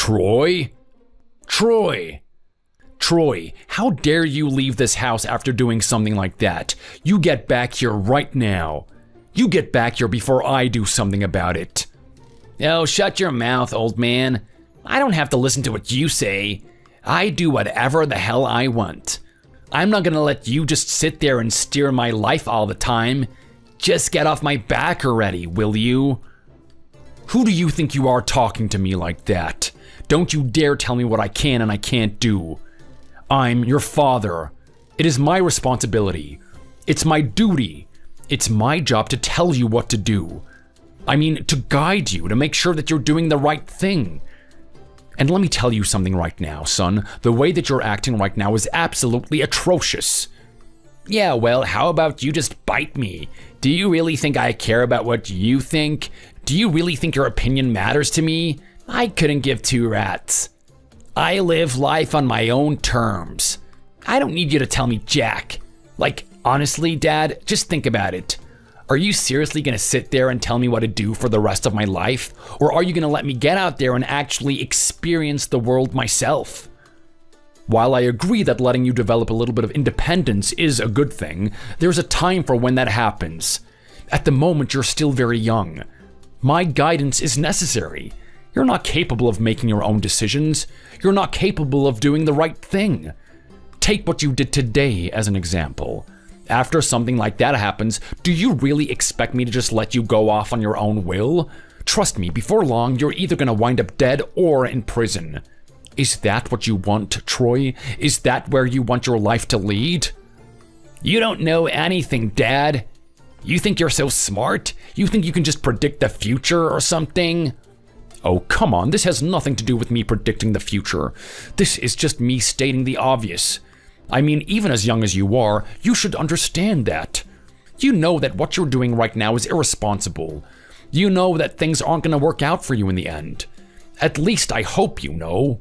Troy? Troy! Troy, how dare you leave this house after doing something like that? You get back here right now. You get back here before I do something about it. Oh, shut your mouth, old man. I don't have to listen to what you say. I do whatever the hell I want. I'm not gonna let you just sit there and steer my life all the time. Just get off my back already, will you? Who do you think you are talking to me like that? Don't you dare tell me what I can and I can't do. I'm your father. It is my responsibility. It's my duty. It's my job to tell you what to do. I mean, to guide you, to make sure that you're doing the right thing. And let me tell you something right now, son. The way that you're acting right now is absolutely atrocious. Yeah, well, how about you just bite me? Do you really think I care about what you think? Do you really think your opinion matters to me? I couldn't give two rats. I live life on my own terms. I don't need you to tell me jack. Like, honestly, Dad, just think about it. Are you seriously gonna sit there and tell me what to do for the rest of my life? Or are you gonna let me get out there and actually experience the world myself? While I agree that letting you develop a little bit of independence is a good thing, there's a time for when that happens. At the moment, you're still very young. My guidance is necessary. You're not capable of making your own decisions. You're not capable of doing the right thing. Take what you did today as an example. After something like that happens, do you really expect me to just let you go off on your own will? Trust me, before long, you're either gonna wind up dead or in prison. Is that what you want, Troy? Is that where you want your life to lead? You don't know anything, Dad. You think you're so smart? You think you can just predict the future or something? Oh, come on, this has nothing to do with me predicting the future. This is just me stating the obvious. I mean, even as young as you are, you should understand that. You know that what you're doing right now is irresponsible. You know that things aren't going to work out for you in the end. At least I hope you know.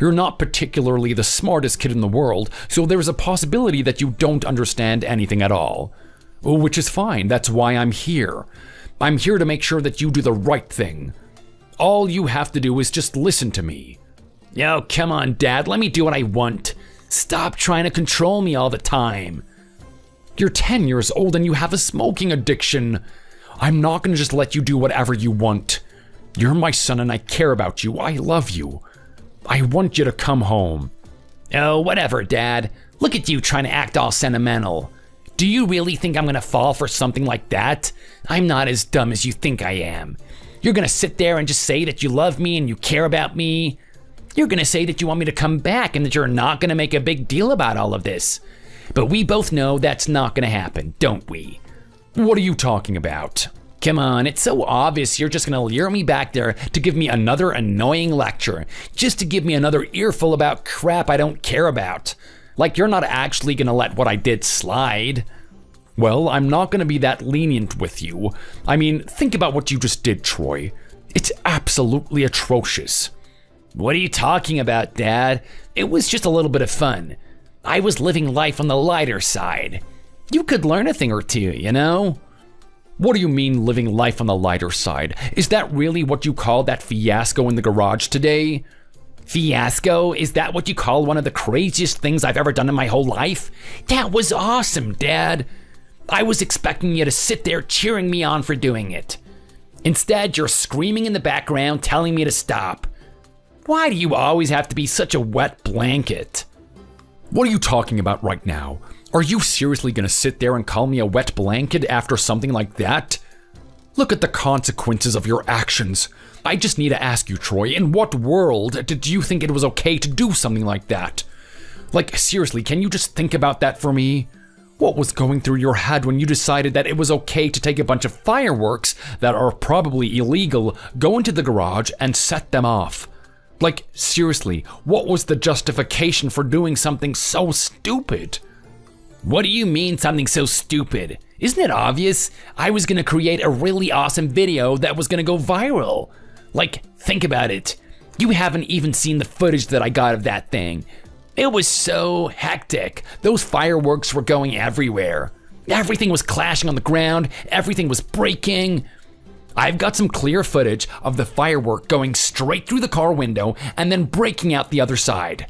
You're not particularly the smartest kid in the world, so there's a possibility that you don't understand anything at all. Which is fine, that's why I'm here. I'm here to make sure that you do the right thing. All you have to do is just listen to me. Oh, come on, Dad, let me do what I want. Stop trying to control me all the time. You're 10 years old and you have a smoking addiction. I'm not gonna just let you do whatever you want. You're my son and I care about you. I love you. I want you to come home. Oh, whatever, Dad. Look at you trying to act all sentimental. Do you really think I'm gonna fall for something like that? I'm not as dumb as you think I am. You're gonna sit there and just say that you love me and you care about me. You're gonna say that you want me to come back and that you're not gonna make a big deal about all of this. But we both know that's not gonna happen, don't we? What are you talking about? Come on, it's so obvious you're just gonna lure me back there to give me another annoying lecture. Just to give me another earful about crap I don't care about. Like you're not actually gonna let what I did slide. Well, I'm not gonna be that lenient with you. I mean, think about what you just did, Troy. It's absolutely atrocious. What are you talking about, Dad? It was just a little bit of fun. I was living life on the lighter side. You could learn a thing or two, you know? What do you mean living life on the lighter side? Is that really what you call that fiasco in the garage today? Fiasco? Is that what you call one of the craziest things I've ever done in my whole life? That was awesome, Dad. I was expecting you to sit there cheering me on for doing it. Instead, you're screaming in the background telling me to stop. Why do you always have to be such a wet blanket? What are you talking about right now? Are you seriously gonna sit there and call me a wet blanket after something like that? Look at the consequences of your actions. I just need to ask you, Troy, in what world did you think it was okay to do something like that? Like, seriously, can you just think about that for me? What was going through your head when you decided that it was okay to take a bunch of fireworks that are probably illegal, go into the garage, and set them off? Like, seriously, what was the justification for doing something so stupid? What do you mean something so stupid? Isn't it obvious? I was gonna create a really awesome video that was gonna go viral. Like, think about it. You haven't even seen the footage that I got of that thing. It was so hectic. Those fireworks were going everywhere. Everything was clashing on the ground. Everything was breaking. I've got some clear footage of the firework going straight through the car window and then breaking out the other side.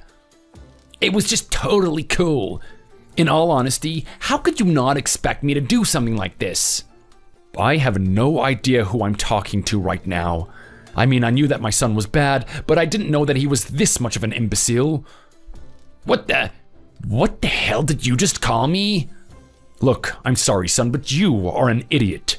It was just totally cool. In all honesty, how could you not expect me to do something like this? I have no idea who I'm talking to right now. I mean, I knew that my son was bad, but I didn't know that he was this much of an imbecile. What the hell did you just call me? Look, I'm sorry, son, but you are an idiot.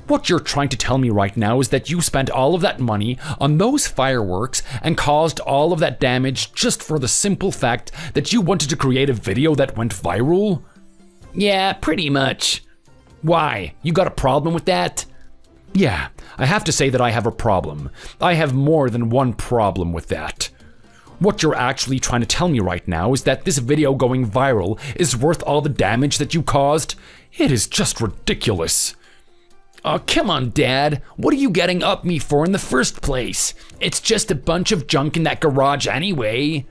What you're trying to tell me right now is that you spent all of that money on those fireworks and caused all of that damage just for the simple fact that you wanted to create a video that went viral? Yeah, pretty much. Why? You got a problem with that? Yeah, I have to say that I have a problem. I have more than one problem with that. What you're actually trying to tell me right now is that this video going viral is worth all the damage that you caused? It is just ridiculous. Oh, come on, Dad. What are you getting up me for in the first place? It's just a bunch of junk in that garage anyway.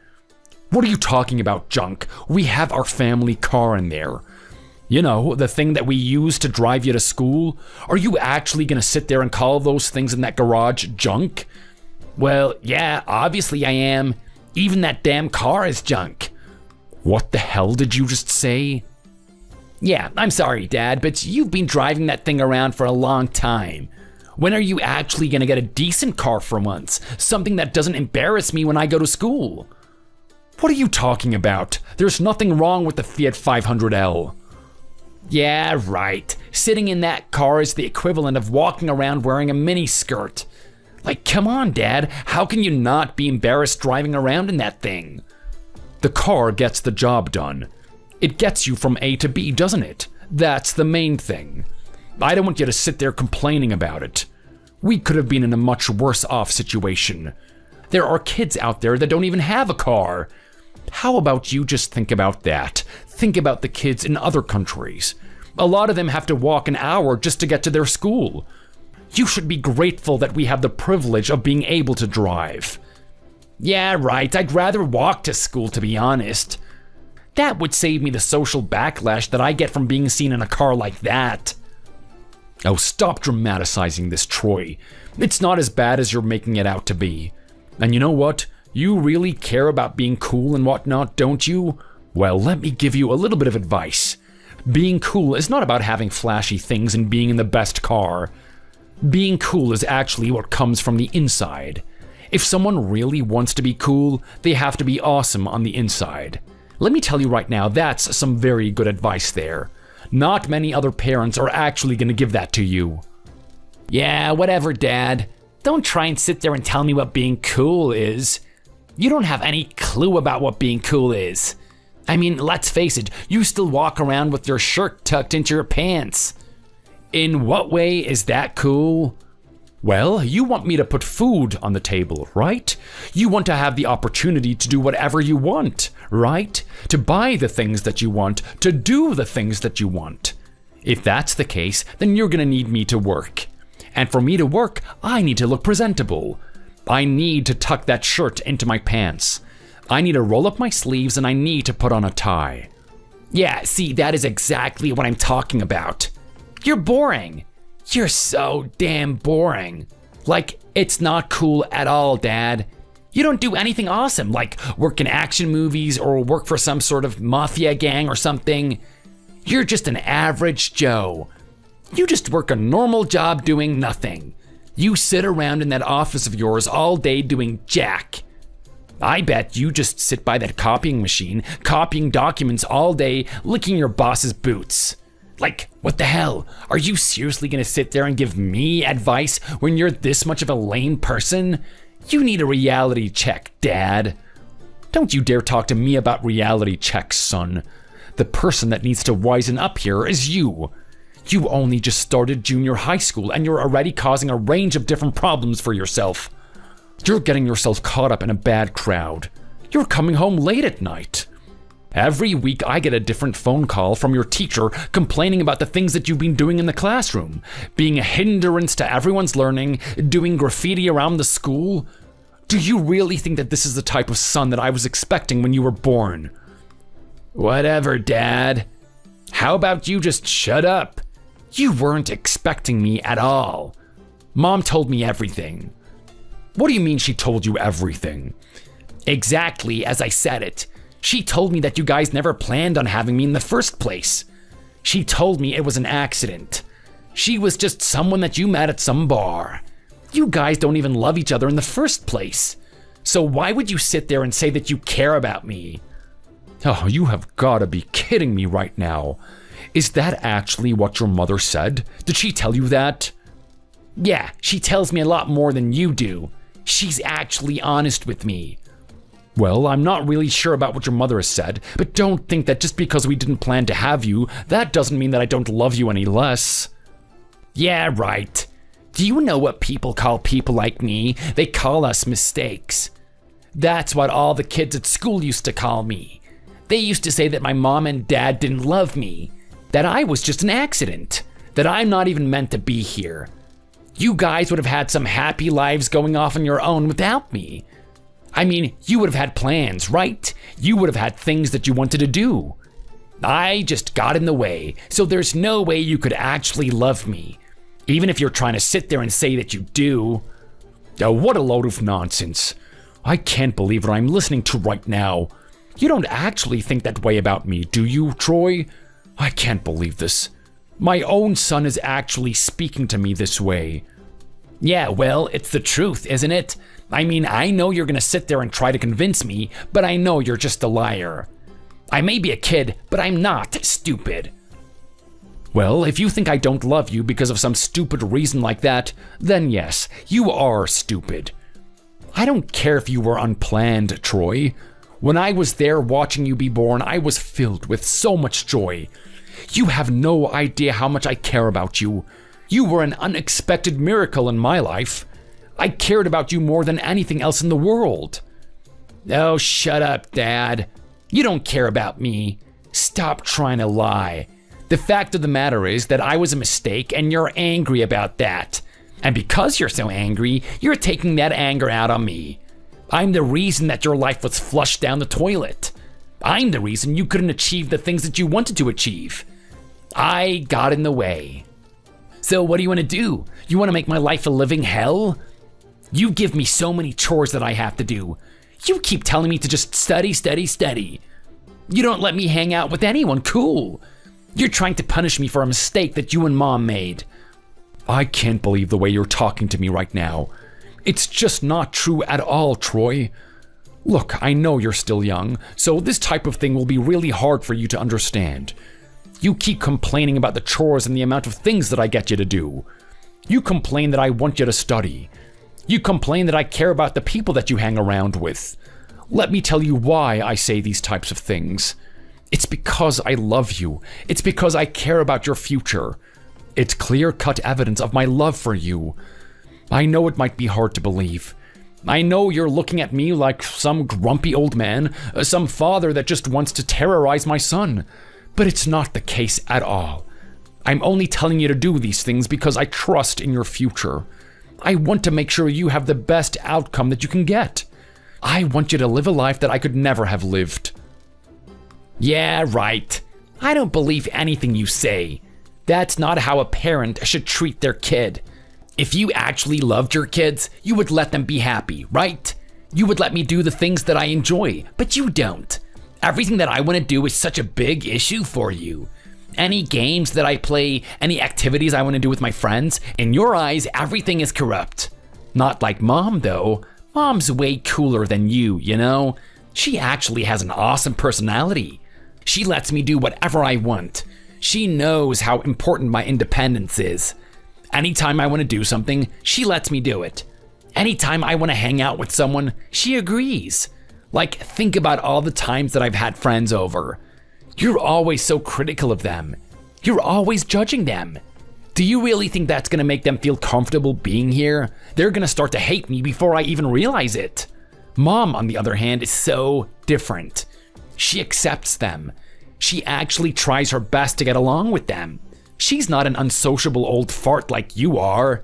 What are you talking about, junk? We have our family car in there. You know, the thing that we use to drive you to school? Are you actually gonna sit there and call those things in that garage junk? Well, yeah, obviously I am. Even that damn car is junk. What the hell did you just say? Yeah, I'm sorry, Dad, but you've been driving that thing around for a long time. When are you actually gonna get a decent car for once? Something that doesn't embarrass me when I go to school? What are you talking about? There's nothing wrong with the Fiat 500L. Yeah, right. Sitting in that car is the equivalent of walking around wearing a mini skirt. Like, come on, Dad, how can you not be embarrassed driving around in that thing? The car gets the job done. It gets you from A to B, doesn't it? That's the main thing. I don't want you to sit there complaining about it. We could have been in a much worse off situation. There are kids out there that don't even have a car. How about you just think about that? Think about the kids in other countries. A lot of them have to walk an hour just to get to their school. You should be grateful that we have the privilege of being able to drive. Yeah, right, I'd rather walk to school, to be honest. That would save me the social backlash that I get from being seen in a car like that. Oh, stop dramatizing this, Troy. It's not as bad as you're making it out to be. And you know what? You really care about being cool and whatnot, don't you? Well, let me give you a little bit of advice. Being cool is not about having flashy things and being in the best car. Being cool is actually what comes from the inside. If someone really wants to be cool, they have to be awesome on the inside. Let me tell you right now, that's some very good advice there. Not many other parents are actually going to give that to you. Yeah, whatever, Dad. Don't try and sit there and tell me what being cool is. You don't have any clue about what being cool is. I mean, let's face it, you still walk around with your shirt tucked into your pants. In what way is that cool? Well, you want me to put food on the table, right? You want to have the opportunity to do whatever you want, right? To buy the things that you want, to do the things that you want. If that's the case, then you're gonna need me to work. And for me to work, I need to look presentable. I need to tuck that shirt into my pants. I need to roll up my sleeves and I need to put on a tie. Yeah, see, that is exactly what I'm talking about. You're boring. You're so damn boring. Like, it's not cool at all, Dad. You don't do anything awesome, like work in action movies or work for some sort of mafia gang or something. You're just an average Joe. You just work a normal job doing nothing. You sit around in that office of yours all day doing jack. I bet you just sit by that copying machine, copying documents all day, licking your boss's boots. Like, what the hell? Are you seriously gonna sit there and give me advice when you're this much of a lame person? You need a reality check, Dad. Don't you dare talk to me about reality checks, son. The person that needs to wisen up here is you. You only just started junior high school and you're already causing a range of different problems for yourself. You're getting yourself caught up in a bad crowd. You're coming home late at night. Every week I get a different phone call from your teacher complaining about the things that you've been doing in the classroom, being a hindrance to everyone's learning, doing graffiti around the school. Do you really think that this is the type of son that I was expecting when you were born? Whatever, Dad. How about you just shut up? You weren't expecting me at all. Mom told me everything. What do you mean she told you everything? Exactly as I said it. She told me that you guys never planned on having me in the first place. She told me it was an accident. She was just someone that you met at some bar. You guys don't even love each other in the first place. So why would you sit there and say that you care about me? Oh, you have gotta be kidding me right now. Is that actually what your mother said? Did she tell you that? Yeah, she tells me a lot more than you do. She's actually honest with me. Well, I'm not really sure about what your mother has said, but don't think that just because we didn't plan to have you, that doesn't mean that I don't love you any less. Yeah, right. Do you know what people call people like me? They call us mistakes. That's what all the kids at school used to call me. They used to say that my mom and dad didn't love me, that I was just an accident, that I'm not even meant to be here. You guys would have had some happy lives going off on your own without me. I mean, you would have had plans, right? You would have had things that you wanted to do. I just got in the way, so there's no way you could actually love me, even if you're trying to sit there and say that you do. Oh, what a load of nonsense. I can't believe what I'm listening to right now. You don't actually think that way about me, do you, Troy? I can't believe this. My own son is actually speaking to me this way. Yeah, well, it's the truth, isn't it? I mean, I know you're gonna sit there and try to convince me, but I know you're just a liar. I may be a kid, but I'm not stupid. Well, if you think I don't love you because of some stupid reason like that, then yes, you are stupid. I don't care if you were unplanned, Troy. When I was there watching you be born, I was filled with so much joy. You have no idea how much I care about you. You were an unexpected miracle in my life. I cared about you more than anything else in the world. Oh, shut up, Dad. You don't care about me. Stop trying to lie. The fact of the matter is that I was a mistake and you're angry about that. And because you're so angry, you're taking that anger out on me. I'm the reason that your life was flushed down the toilet. I'm the reason you couldn't achieve the things that you wanted to achieve. I got in the way. So what do you want to do? You want to make my life a living hell? You give me so many chores that I have to do. You keep telling me to just study, study, study. You don't let me hang out with anyone cool. You're trying to punish me for a mistake that you and Mom made. I can't believe the way you're talking to me right now. It's just not true at all, Troy. Look, I know you're still young, so this type of thing will be really hard for you to understand. You keep complaining about the chores and the amount of things that I get you to do. You complain that I want you to study. You complain that I care about the people that you hang around with. Let me tell you why I say these types of things. It's because I love you. It's because I care about your future. It's clear-cut evidence of my love for you. I know it might be hard to believe. I know you're looking at me like some grumpy old man, some father that just wants to terrorize my son. But it's not the case at all. I'm only telling you to do these things because I trust in your future. I want to make sure you have the best outcome that you can get. I want you to live a life that I could never have lived. Yeah, right. I don't believe anything you say. That's not how a parent should treat their kid. If you actually loved your kids, you would let them be happy, right? You would let me do the things that I enjoy, but you don't. Everything that I want to do is such a big issue for you. Any games that I play, any activities I want to do with my friends, in your eyes, everything is corrupt. Not like Mom, though. Mom's way cooler than you, you know? She actually has an awesome personality. She lets me do whatever I want. She knows how important my independence is. Anytime I want to do something, she lets me do it. Anytime I want to hang out with someone, she agrees. Like, think about all the times that I've had friends over. You're always so critical of them. You're always judging them. Do you really think that's gonna make them feel comfortable being here? They're gonna start to hate me before I even realize it. Mom, on the other hand, is so different. She accepts them. She actually tries her best to get along with them. She's not an unsociable old fart like you are.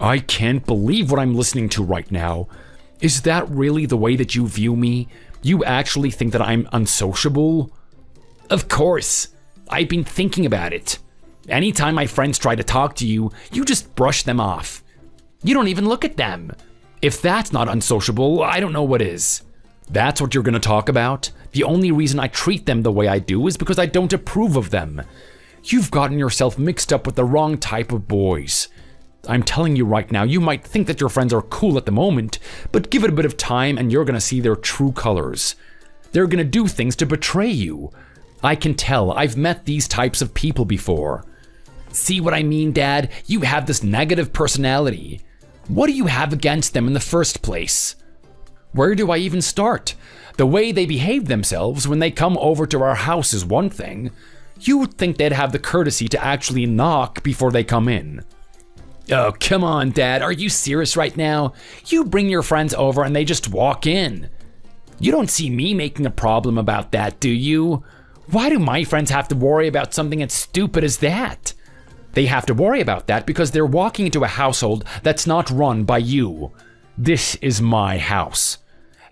I can't believe what I'm listening to right now. Is that really the way that you view me? You actually think that I'm unsociable? Of course. I've been thinking about it. Anytime my friends try to talk to you, you just brush them off. You don't even look at them. If that's not unsociable, I don't know what is. That's what you're gonna talk about? The only reason I treat them the way I do is because I don't approve of them. You've gotten yourself mixed up with the wrong type of boys. I'm telling you right now, you might think that your friends are cool at the moment, but give it a bit of time and you're gonna see their true colors. They're gonna do things to betray you. I can tell, I've met these types of people before. See what I mean, Dad? You have this negative personality. What do you have against them in the first place? Where do I even start? The way they behave themselves when they come over to our house is one thing. You would think they'd have the courtesy to actually knock before they come in. Oh, come on, Dad. Are you serious right now? You bring your friends over and they just walk in. You don't see me making a problem about that, do you? Why do my friends have to worry about something as stupid as that? They have to worry about that because they're walking into a household that's not run by you. This is my house.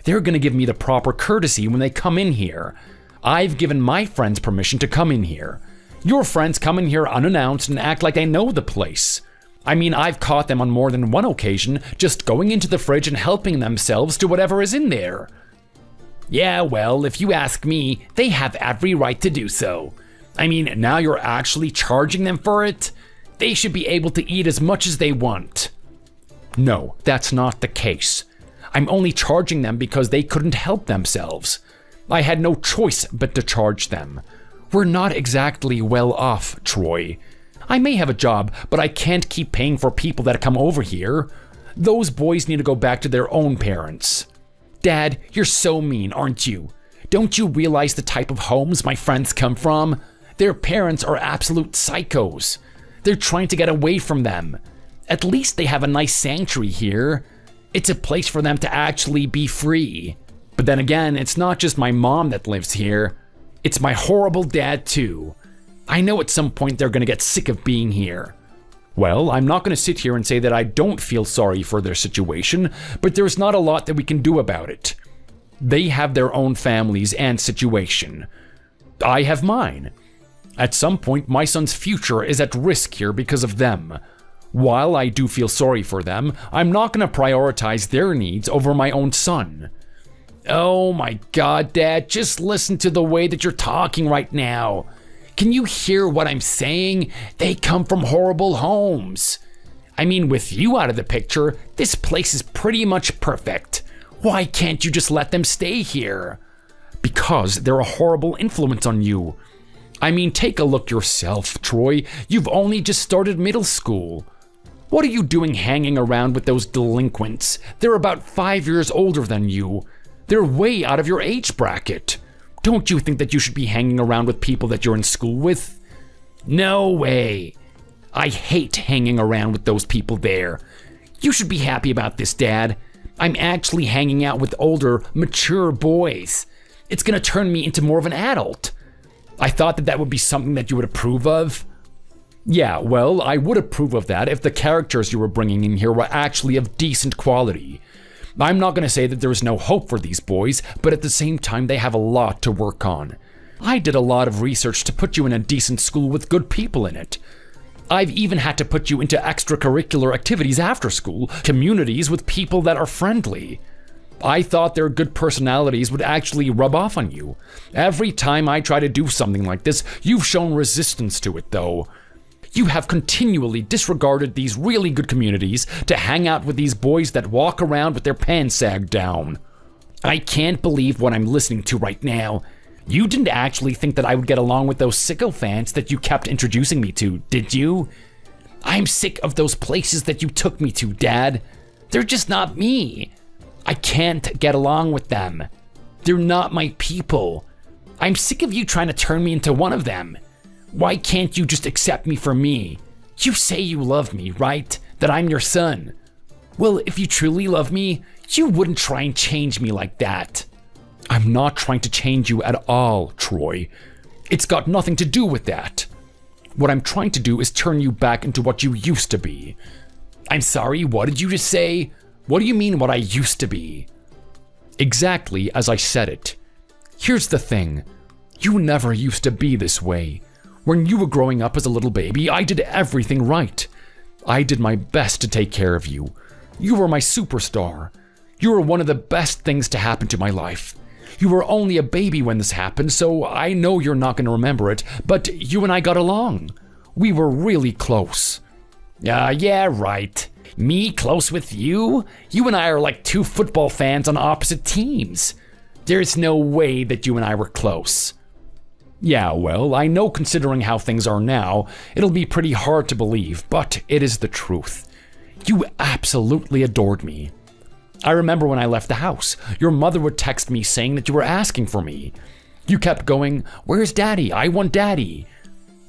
They're gonna give me the proper courtesy when they come in here. I've given my friends permission to come in here. Your friends come in here unannounced and act like they know the place. I mean, I've caught them on more than one occasion just going into the fridge and helping themselves to whatever is in there. Yeah, well, if you ask me, they have every right to do so. I mean, now you're actually charging them for it? They should be able to eat as much as they want. No, that's not the case. I'm only charging them because they couldn't help themselves. I had no choice but to charge them. We're not exactly well off, Troy. I may have a job, but I can't keep paying for people that come over here. Those boys need to go back to their own parents. Dad, you're so mean, aren't you? Don't you realize the type of homes my friends come from? Their parents are absolute psychos. They're trying to get away from them. At least they have a nice sanctuary here. It's a place for them to actually be free. But then again, it's not just my mom that lives here. It's my horrible dad too. I know at some point they're gonna get sick of being here. Well, I'm not gonna sit here and say that I don't feel sorry for their situation, but there's not a lot that we can do about it. They have their own families and situation. I have mine. At some point, my son's future is at risk here because of them. While I do feel sorry for them, I'm not going to prioritize their needs over my own son. Oh my God, Dad, just listen to the way that you're talking right now. Can you hear what I'm saying? They come from horrible homes. I mean, with you out of the picture, this place is pretty much perfect. Why can't you just let them stay here? Because they're a horrible influence on you. I mean, take a look yourself, Troy. You've only just started middle school. What are you doing hanging around with those delinquents? They're about 5 years older than you. They're way out of your age bracket. Don't you think that you should be hanging around with people that you're in school with? No way. I hate hanging around with those people there. You should be happy about this, Dad. I'm actually hanging out with older, mature boys. It's gonna turn me into more of an adult. I thought that that would be something that you would approve of. Yeah, well, I would approve of that if the characters you were bringing in here were actually of decent quality. I'm not going to say that there is no hope for these boys, but at the same time, they have a lot to work on. I did a lot of research to put you in a decent school with good people in it. I've even had to put you into extracurricular activities after school, communities with people that are friendly. I thought their good personalities would actually rub off on you. Every time I try to do something like this, you've shown resistance to it, though. You have continually disregarded these really good communities to hang out with these boys that walk around with their pants sagged down. I can't believe what I'm listening to right now. You didn't actually think that I would get along with those sycophants that you kept introducing me to, did you? I'm sick of those places that you took me to, Dad. They're just not me. I can't get along with them. They're not my people. I'm sick of you trying to turn me into one of them. Why can't you just accept me for me? You say you love me, right? That I'm your son. Well, if you truly love me, you wouldn't try and change me like that. I'm not trying to change you at all, Troy. It's got nothing to do with that. What I'm trying to do is turn you back into what you used to be. I'm sorry, what did you just say? What do you mean what I used to be? Exactly as I said it. Here's the thing. You never used to be this way. When you were growing up as a little baby, I did everything right. I did my best to take care of you. You were my superstar. You were one of the best things to happen to my life. You were only a baby when this happened, so I know you're not going to remember it, but you and I got along. We were really close. Yeah, right. Me close with you? You and I are like two football fans on opposite teams. There's no way that you and I were close. Yeah, well, I know considering how things are now, it'll be pretty hard to believe, but it is the truth. You absolutely adored me. I remember when I left the house, your mother would text me saying that you were asking for me. You kept going, "Where's Daddy? I want Daddy.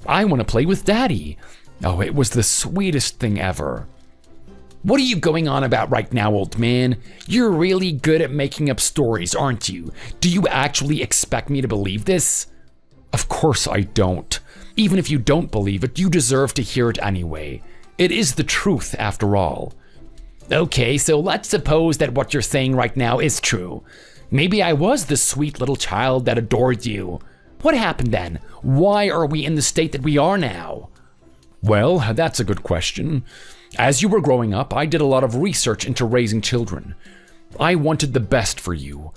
I want to play with Daddy." Oh, it was the sweetest thing ever. What are you going on about right now, old man? You're really good at making up stories, aren't you? Do you actually expect me to believe this? Of course I don't. Even if you don't believe it, you deserve to hear it anyway. It is the truth, after all. Okay, so let's suppose that what you're saying right now is true. Maybe I was the sweet little child that adored you. What happened then? Why are we in the state that we are now? Well, that's a good question. As you were growing up, I did a lot of research into raising children. I wanted the best for you.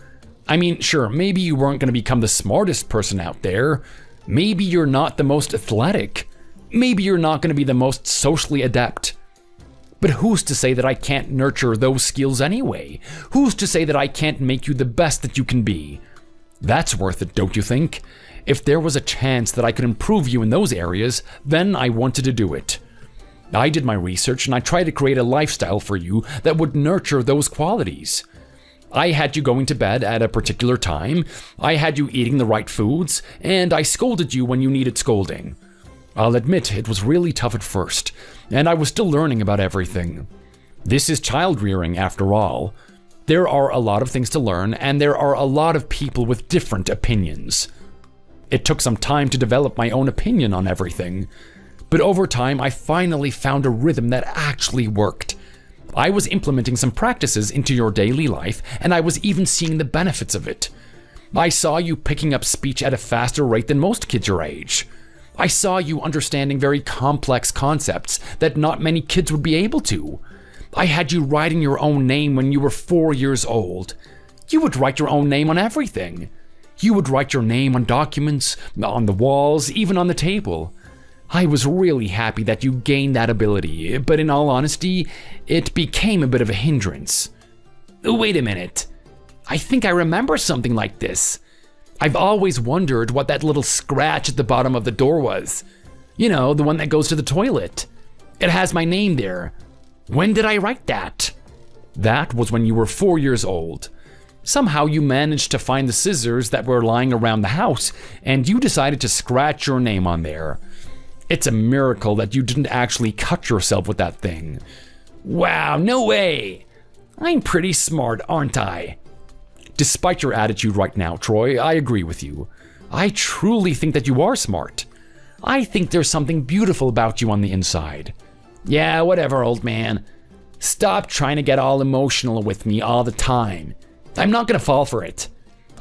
I mean, sure, maybe you weren't going to become the smartest person out there. Maybe you're not the most athletic. Maybe you're not going to be the most socially adept. But who's to say that I can't nurture those skills anyway? Who's to say that I can't make you the best that you can be? That's worth it, don't you think? If there was a chance that I could improve you in those areas, then I wanted to do it. I did my research and I tried to create a lifestyle for you that would nurture those qualities. I had you going to bed at a particular time, I had you eating the right foods, and I scolded you when you needed scolding. I'll admit it was really tough at first, and I was still learning about everything. This is child rearing after all. There are a lot of things to learn, and there are a lot of people with different opinions. It took some time to develop my own opinion on everything, but over time I finally found a rhythm that actually worked. I was implementing some practices into your daily life, and I was even seeing the benefits of it. I saw you picking up speech at a faster rate than most kids your age. I saw you understanding very complex concepts that not many kids would be able to. I had you writing your own name when you were 4 years old. You would write your own name on everything. You would write your name on documents, on the walls, even on the table. I was really happy that you gained that ability, but in all honesty, it became a bit of a hindrance. Wait a minute. I think I remember something like this. I've always wondered what that little scratch at the bottom of the door was. You know, the one that goes to the toilet. It has my name there. When did I write that? That was when you were 4 years old. Somehow you managed to find the scissors that were lying around the house, and you decided to scratch your name on there. It's a miracle that you didn't actually cut yourself with that thing. Wow, no way! I'm pretty smart, aren't I? Despite your attitude right now, Troy, I agree with you. I truly think that you are smart. I think there's something beautiful about you on the inside. Yeah, whatever, old man. Stop trying to get all emotional with me all the time. I'm not gonna fall for it.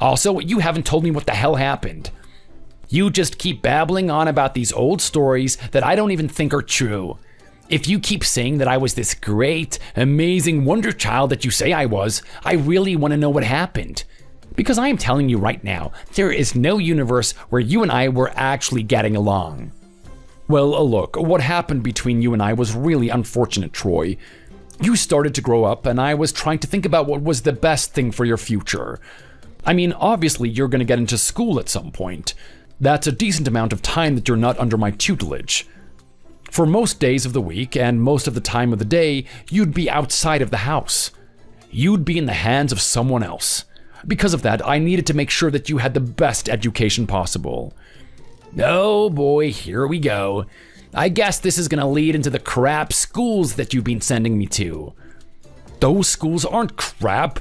Also, you haven't told me what the hell happened. You just keep babbling on about these old stories that I don't even think are true. If you keep saying that I was this great, amazing wonder child that you say I was, I really want to know what happened. Because I am telling you right now, there is no universe where you and I were actually getting along. Well, look, what happened between you and I was really unfortunate, Troy. You started to grow up, and I was trying to think about what was the best thing for your future. I mean, obviously, you're going to get into school at some point. That's a decent amount of time that you're not under my tutelage. For most days of the week, and most of the time of the day, you'd be outside of the house. You'd be in the hands of someone else. Because of that, I needed to make sure that you had the best education possible. Oh boy, here we go. I guess this is gonna lead into the crap schools that you've been sending me to. Those schools aren't crap.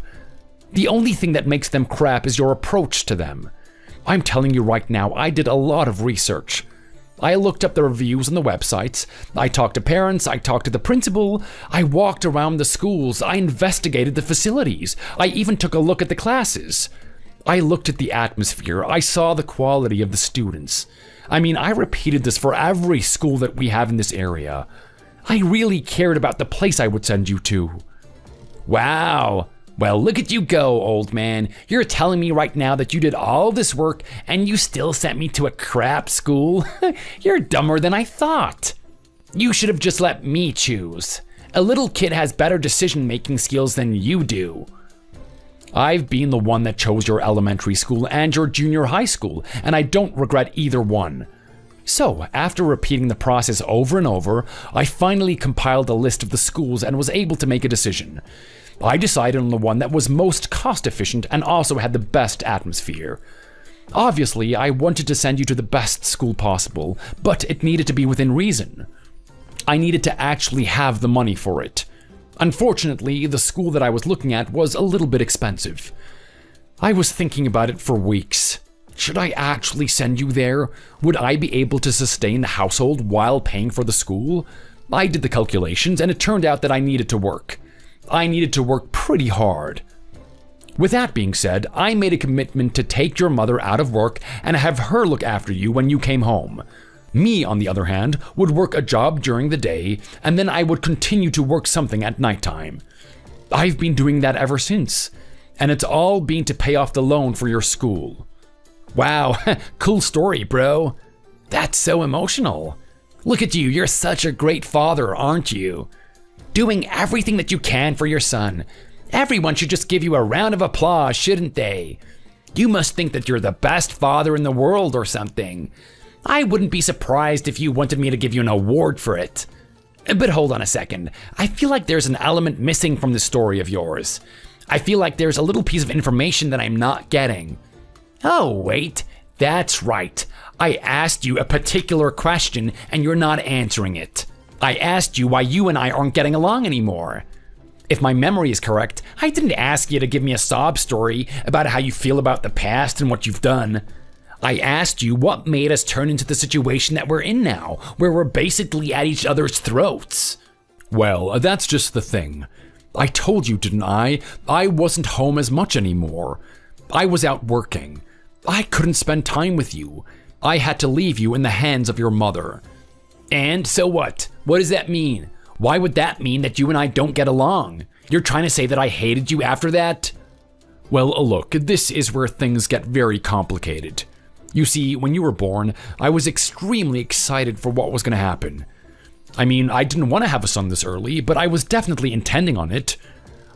The only thing that makes them crap is your approach to them. I'm telling you right now, I did a lot of research. I looked up the reviews on the websites, I talked to parents, I talked to the principal, I walked around the schools, I investigated the facilities, I even took a look at the classes. I looked at the atmosphere, I saw the quality of the students. I mean, I repeated this for every school that we have in this area. I really cared about the place I would send you to. Wow. Well, look at you go, old man. You're telling me right now that you did all this work and you still sent me to a crap school? You're dumber than I thought. You should have just let me choose. A little kid has better decision-making skills than you do. I've been the one that chose your elementary school and your junior high school, and I don't regret either one. So, after repeating the process over and over, I finally compiled a list of the schools and was able to make a decision. I decided on the one that was most cost-efficient and also had the best atmosphere. Obviously, I wanted to send you to the best school possible, but it needed to be within reason. I needed to actually have the money for it. Unfortunately, the school that I was looking at was a little bit expensive. I was thinking about it for weeks. Should I actually send you there? Would I be able to sustain the household while paying for the school? I did the calculations, and it turned out that I needed to work. I needed to work pretty hard. With that being said, I made a commitment to take your mother out of work and have her look after you when you came home. Me, on the other hand, would work a job during the day, and then I would continue to work something at nighttime. I've been doing that ever since, and it's all been to pay off the loan for your school. Wow, cool story, bro. That's so emotional. Look at you, you're such a great father, aren't you? Doing everything that you can for your son. Everyone should just give you a round of applause, shouldn't they? You must think that you're the best father in the world or something. I wouldn't be surprised if you wanted me to give you an award for it. But hold on a second. I feel like there's an element missing from the story of yours. I feel like there's a little piece of information that I'm not getting. Oh, wait. That's right. I asked you a particular question and you're not answering it. I asked you why you and I aren't getting along anymore. If my memory is correct, I didn't ask you to give me a sob story about how you feel about the past and what you've done. I asked you what made us turn into the situation that we're in now, where we're basically at each other's throats. Well, that's just the thing. I told you, didn't I? I wasn't home as much anymore. I was out working. I couldn't spend time with you. I had to leave you in the hands of your mother. And so what? What does that mean? Why would that mean that you and I don't get along? You're trying to say that I hated you after that? Well, look, this is where things get very complicated. You see, when you were born, I was extremely excited for what was going to happen. I mean, I didn't want to have a son this early, but I was definitely intending on it.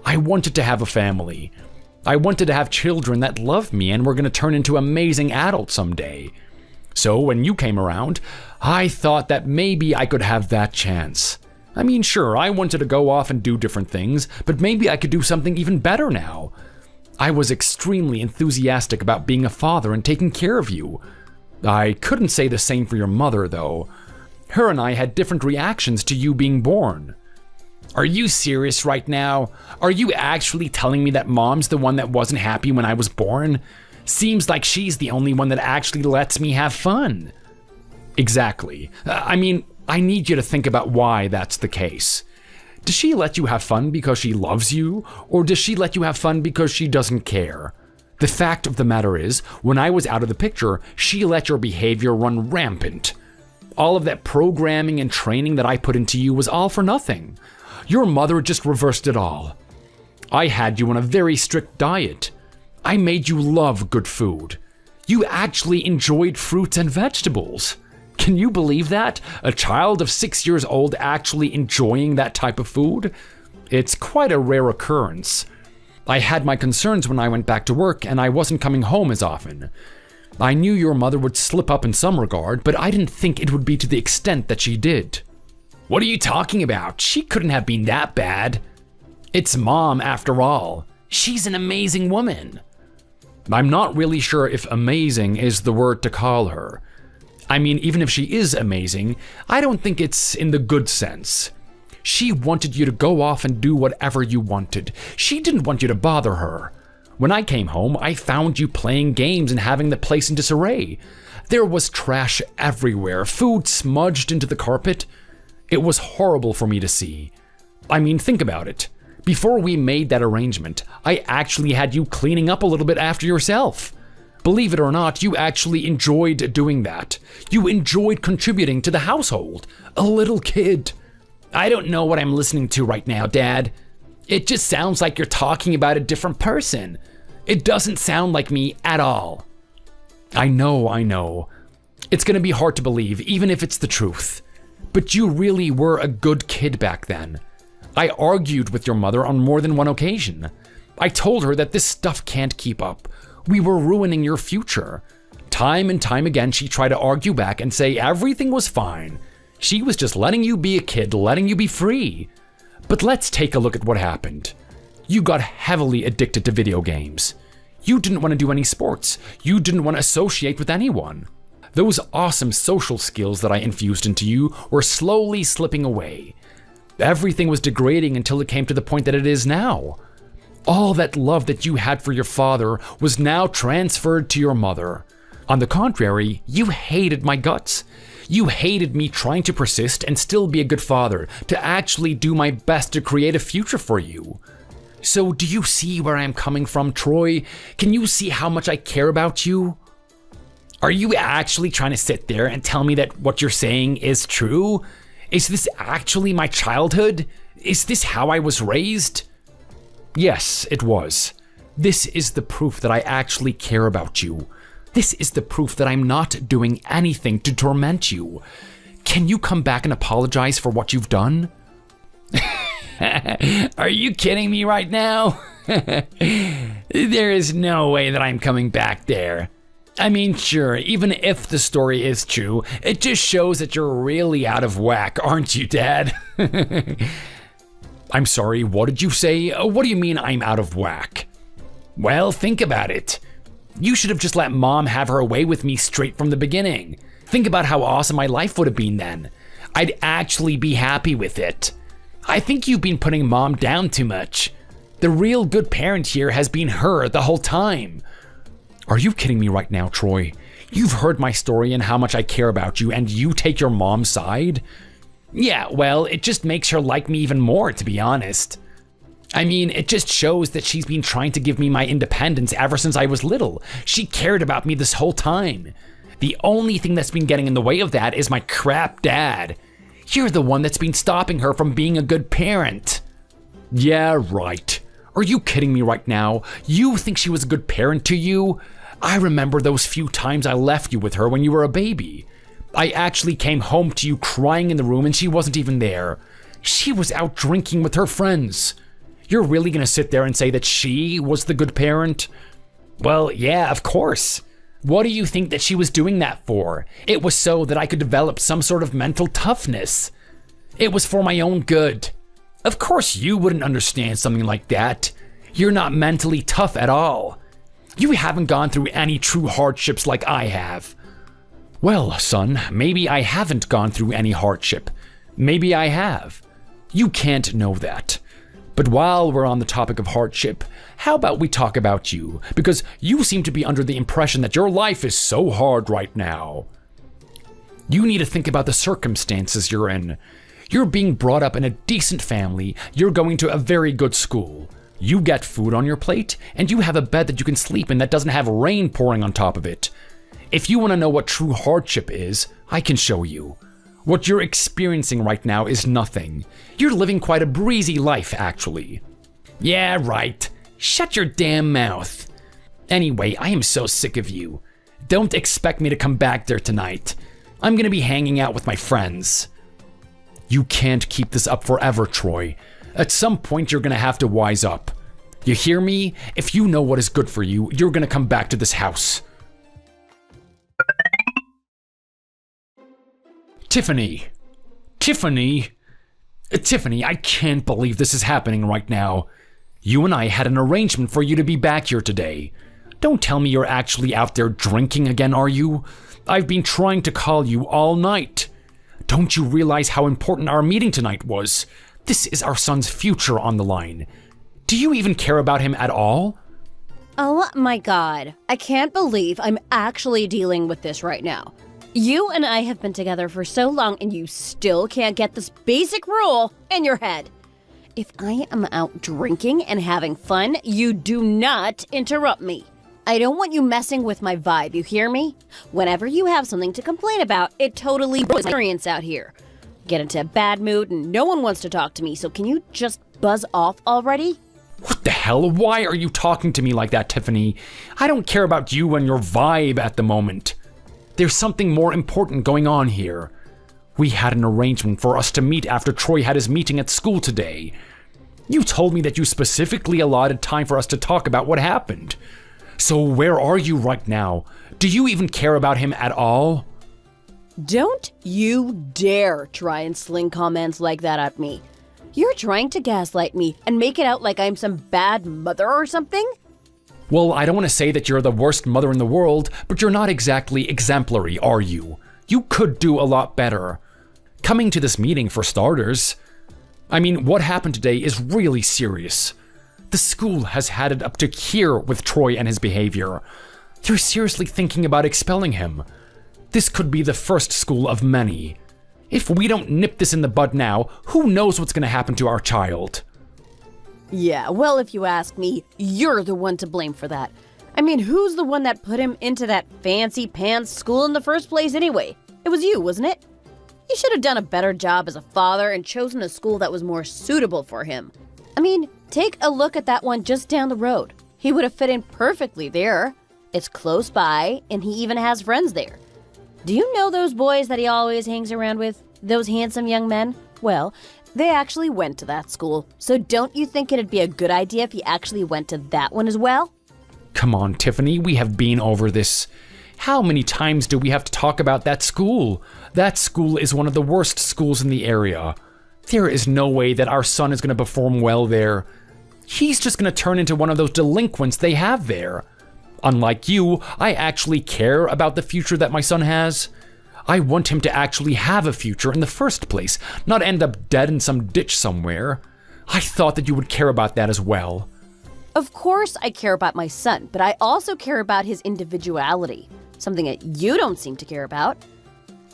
I wanted to have a family. I wanted to have children that loved me and were going to turn into amazing adults someday. So when you came around, I thought that maybe I could have that chance. I mean, sure, I wanted to go off and do different things, but maybe I could do something even better now. I was extremely enthusiastic about being a father and taking care of you. I couldn't say the same for your mother, though. Her and I had different reactions to you being born. Are you serious right now? Are you actually telling me that Mom's the one that wasn't happy when I was born? Seems like she's the only one that actually lets me have fun. Exactly. I mean, I need you to think about why that's the case. Does she let you have fun because she loves you, or does she let you have fun because she doesn't care? The fact of the matter is, when I was out of the picture, she let your behavior run rampant. All of that programming and training that I put into you was all for nothing. Your mother just reversed it all. I had you on a very strict diet. I made you love good food. You actually enjoyed fruits and vegetables. Can you believe that? A child of 6 years old actually enjoying that type of food? It's quite a rare occurrence. I had my concerns when I went back to work and I wasn't coming home as often. I knew your mother would slip up in some regard, but I didn't think it would be to the extent that she did. What are you talking about? She couldn't have been that bad. It's Mom, after all. She's an amazing woman. I'm not really sure if amazing is the word to call her. I mean, even if she is amazing, I don't think it's in the good sense. She wanted you to go off and do whatever you wanted. She didn't want you to bother her. When I came home, I found you playing games and having the place in disarray. There was trash everywhere, food smudged into the carpet. It was horrible for me to see. I mean, think about it. Before we made that arrangement, I actually had you cleaning up a little bit after yourself. Believe it or not, you actually enjoyed doing that. You enjoyed contributing to the household. A little kid. I don't know what I'm listening to right now, Dad. It just sounds like you're talking about a different person. It doesn't sound like me at all. I know. It's gonna be hard to believe, even if it's the truth. But you really were a good kid back then. I argued with your mother on more than one occasion. I told her that this stuff can't keep up. We were ruining your future. Time and time again, she tried to argue back and say everything was fine. She was just letting you be a kid, letting you be free. But let's take a look at what happened. You got heavily addicted to video games. You didn't want to do any sports. You didn't want to associate with anyone. Those awesome social skills that I infused into you were slowly slipping away. Everything was degrading until it came to the point that it is now. All that love that you had for your father was now transferred to your mother. On the contrary, you hated my guts. You hated me trying to persist and still be a good father, to actually do my best to create a future for you. So do you see where I am coming from, Troy? Can you see how much I care about you? Are you actually trying to sit there and tell me that what you're saying is true? Is this actually my childhood? Is this how I was raised? Yes, it was. This is the proof that I actually care about you. This is the proof that I'm not doing anything to torment you. Can you come back and apologize for what you've done? Are you kidding me right now? There is no way that I'm coming back there. I mean, sure, even if the story is true, it just shows that you're really out of whack, aren't you, Dad? I'm sorry, what did you say? What do you mean I'm out of whack? Well, think about it. You should have just let Mom have her way with me straight from the beginning. Think about how awesome my life would have been then. I'd actually be happy with it. I think you've been putting Mom down too much. The real good parent here has been her the whole time. Are you kidding me right now, Troy? You've heard my story and how much I care about you, and you take your mom's side? Yeah, well, it just makes her like me even more, to be honest. I mean, it just shows that she's been trying to give me my independence ever since I was little. She cared about me this whole time. The only thing that's been getting in the way of that is my crap dad. You're the one that's been stopping her from being a good parent. Yeah, right. Are you kidding me right now? You think she was a good parent to you? I remember those few times I left you with her when you were a baby. I actually came home to you crying in the room and she wasn't even there. She was out drinking with her friends. You're really gonna sit there and say that she was the good parent? Well, yeah, of course. What do you think that she was doing that for? It was so that I could develop some sort of mental toughness. It was for my own good. Of course you wouldn't understand something like that. You're not mentally tough at all. You haven't gone through any true hardships like I have. Well, son, maybe I haven't gone through any hardship. Maybe I have. You can't know that. But while we're on the topic of hardship, how about we talk about you? Because you seem to be under the impression that your life is so hard right now. You need to think about the circumstances you're in. You're being brought up in a decent family. You're going to a very good school. You get food on your plate, and you have a bed that you can sleep in that doesn't have rain pouring on top of it. If you want to know what true hardship is, I can show you. What you're experiencing right now is nothing. You're living quite a breezy life, actually. Yeah, right. Shut your damn mouth. Anyway, I am so sick of you. Don't expect me to come back there tonight. I'm gonna be hanging out with my friends. You can't keep this up forever, Troy. At some point, you're gonna have to wise up. You hear me? If you know what is good for you, you're gonna come back to this house. Tiffany, I can't believe this is happening right now. You and I had an arrangement for you to be back here today. Don't tell me you're actually out there drinking again, are you? I've been trying to call you all night. Don't you realize how important our meeting tonight was? This is our son's future on the line. Do you even care about him at all? Oh my God, I can't believe I'm actually dealing with this right now. You and I have been together for so long and you still can't get this basic rule in your head. If I am out drinking and having fun, you do not interrupt me. I don't want you messing with my vibe, you hear me? Whenever you have something to complain about, it totally ruins my experience out here. Get into a bad mood and no one wants to talk to me, so can you just buzz off already? What the hell? Why are you talking to me like that, Tiffany? I don't care about you and your vibe at the moment. There's something more important going on here. We had an arrangement for us to meet after Troy had his meeting at school today. You told me that you specifically allotted time for us to talk about what happened. So where are you right now? Do you even care about him at all? Don't you dare try and sling comments like that at me. You're trying to gaslight me and make it out like I'm some bad mother or something? Well, I don't want to say that you're the worst mother in the world, but you're not exactly exemplary, are you? You could do a lot better. Coming to this meeting, for starters. I mean, what happened today is really serious. The school has had it up to here with Troy and his behavior. They're seriously thinking about expelling him. This could be the first school of many. If we don't nip this in the bud now, who knows what's going to happen to our child? Yeah, well, if you ask me, you're the one to blame for that. I mean, who's the one that put him into that fancy pants school in the first place anyway? It was you, wasn't it? You should have done a better job as a father and chosen a school that was more suitable for him. I mean, take a look at that one just down the road. He would have fit in perfectly there. It's close by, and he even has friends there. Do you know those boys that he always hangs around with? Those handsome young men? Well, they actually went to that school. So don't you think it'd be a good idea if he actually went to that one as well? Come on, Tiffany, we have been over this. How many times do we have to talk about that school? That school is one of the worst schools in the area. There is no way that our son is going to perform well there. He's just going to turn into one of those delinquents they have there. Unlike you, I actually care about the future that my son has. I want him to actually have a future in the first place, not end up dead in some ditch somewhere. I thought that you would care about that as well. Of course I care about my son, but I also care about his individuality, something that you don't seem to care about.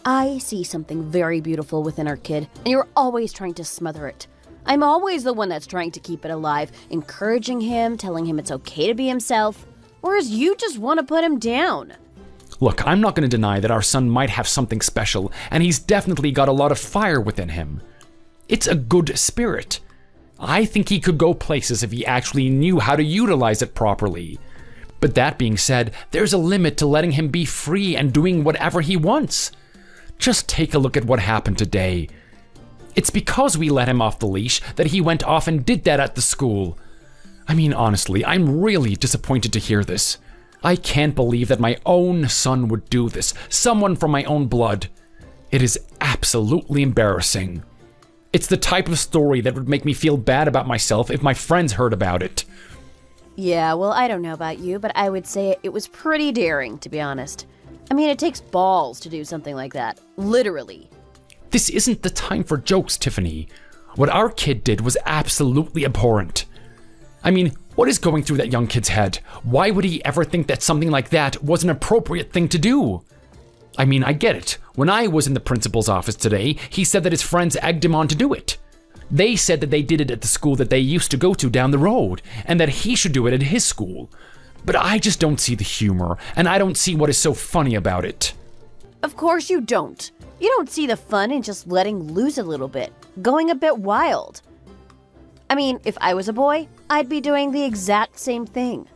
I see something very beautiful within our kid, and you're always trying to smother it. I'm always the one that's trying to keep it alive, encouraging him, telling him it's okay to be himself, whereas you just want to put him down. Look, I'm not going to deny that our son might have something special, and he's definitely got a lot of fire within him. It's a good spirit. I think he could go places if he actually knew how to utilize it properly. But that being said, there's a limit to letting him be free and doing whatever he wants. Just take a look at what happened today. It's because we let him off the leash that he went off and did that at the school. I mean, honestly, I'm really disappointed to hear this. I can't believe that my own son would do this, someone from my own blood. It is absolutely embarrassing. It's the type of story that would make me feel bad about myself if my friends heard about it. Yeah, well, I don't know about you, but I would say it was pretty daring, to be honest. I mean, it takes balls to do something like that. Literally. This isn't the time for jokes, Tiffany. What our kid did was absolutely abhorrent. I mean, what is going through that young kid's head? Why would he ever think that something like that was an appropriate thing to do? I mean, I get it. When I was in the principal's office today, he said that his friends egged him on to do it. They said that they did it at the school that they used to go to down the road, and that he should do it at his school. But I just don't see the humor, and I don't see what is so funny about it. Of course you don't. You don't see the fun in just letting loose a little bit, going a bit wild. I mean, if I was a boy, I'd be doing the exact same thing.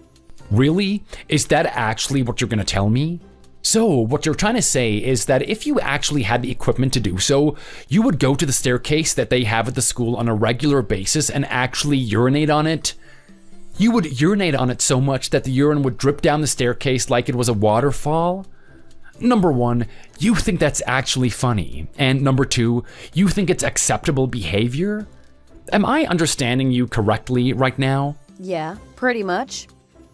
Really? Is that actually what you're gonna tell me? So, what you're trying to say is that if you actually had the equipment to do so, you would go to the staircase that they have at the school on a regular basis and actually urinate on it? You would urinate on it so much that the urine would drip down the staircase like it was a waterfall? Number one, you think that's actually funny. And number two, you think it's acceptable behavior? Am I understanding you correctly right now? Yeah, pretty much.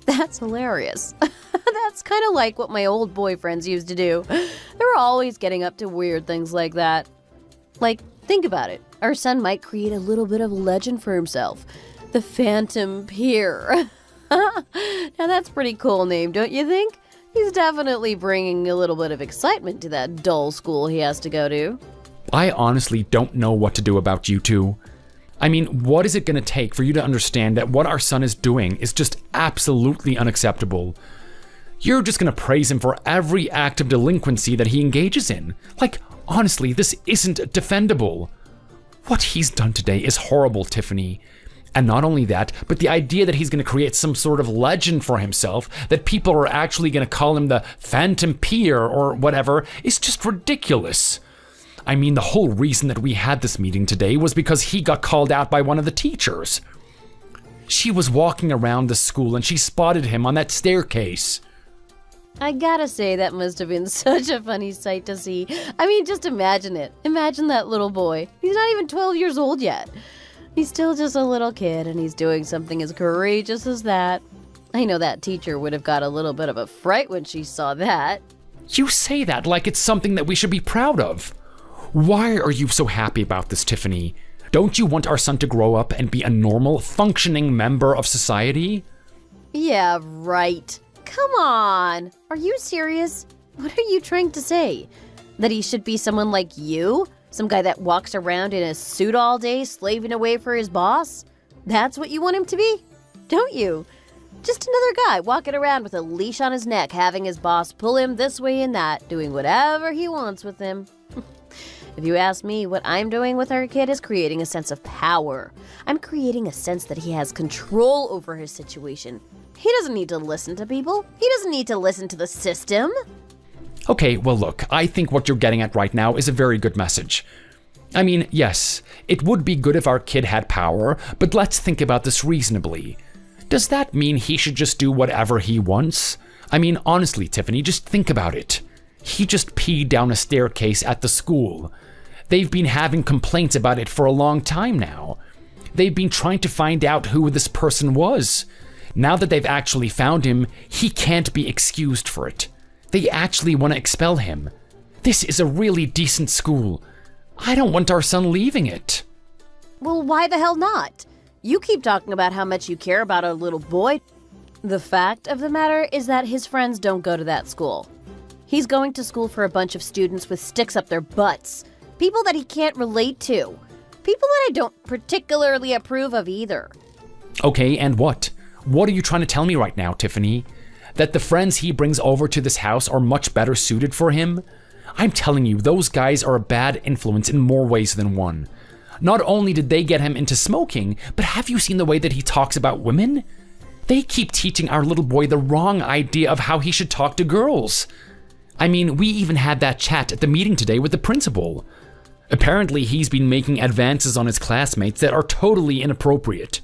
That's hilarious. That's kind of like what my old boyfriends used to do. They were always getting up to weird things like that. Like, think about it. Our son might create a little bit of legend for himself. The Phantom Peer. Now that's a pretty cool name, don't you think? He's definitely bringing a little bit of excitement to that dull school he has to go to. I honestly don't know what to do about you two. I mean, what is it going to take for you to understand that what our son is doing is just absolutely unacceptable? You're just gonna praise him for every act of delinquency that he engages in. Like, honestly, this isn't defendable. What he's done today is horrible, Tiffany. And not only that, but the idea that he's gonna create some sort of legend for himself, that people are actually gonna call him the Phantom Peer or whatever, is just ridiculous. I mean, the whole reason that we had this meeting today was because he got called out by one of the teachers. She was walking around the school and she spotted him on that staircase. I gotta say, that must have been such a funny sight to see. I mean, just imagine it. Imagine that little boy. He's not even 12 years old yet. He's still just a little kid, and he's doing something as courageous as that. I know that teacher would have got a little bit of a fright when she saw that. You say that like it's something that we should be proud of. Why are you so happy about this, Tiffany? Don't you want our son to grow up and be a normal, functioning member of society? Yeah, right. Come on. Are you serious? What are you trying to say? That he should be someone like you? Some guy that walks around in a suit all day, slaving away for his boss? That's what you want him to be? Don't you? Just another guy walking around with a leash on his neck, having his boss pull him this way and that, doing whatever he wants with him. If you ask me, what I'm doing with our kid is creating a sense of power. I'm creating a sense that he has control over his situation. He doesn't need to listen to people. He doesn't need to listen to the system. Okay, well look, I think what you're getting at right now is a very good message. I mean, yes, it would be good if our kid had power, but let's think about this reasonably. Does that mean he should just do whatever he wants? I mean, honestly, Tiffany, just think about it. He just peed down a staircase at the school. They've been having complaints about it for a long time now. They've been trying to find out who this person was. Now that they've actually found him, he can't be excused for it. They actually want to expel him. This is a really decent school. I don't want our son leaving it. Well, why the hell not? You keep talking about how much you care about our little boy. The fact of the matter is that his friends don't go to that school. He's going to school for a bunch of students with sticks up their butts. People that he can't relate to. People that I don't particularly approve of either. Okay, and what? What are you trying to tell me right now, Tiffany? That the friends he brings over to this house are much better suited for him? I'm telling you, those guys are a bad influence in more ways than one. Not only did they get him into smoking, but have you seen the way that he talks about women? They keep teaching our little boy the wrong idea of how he should talk to girls. I mean, we even had that chat at the meeting today with the principal. Apparently, he's been making advances on his classmates that are totally inappropriate.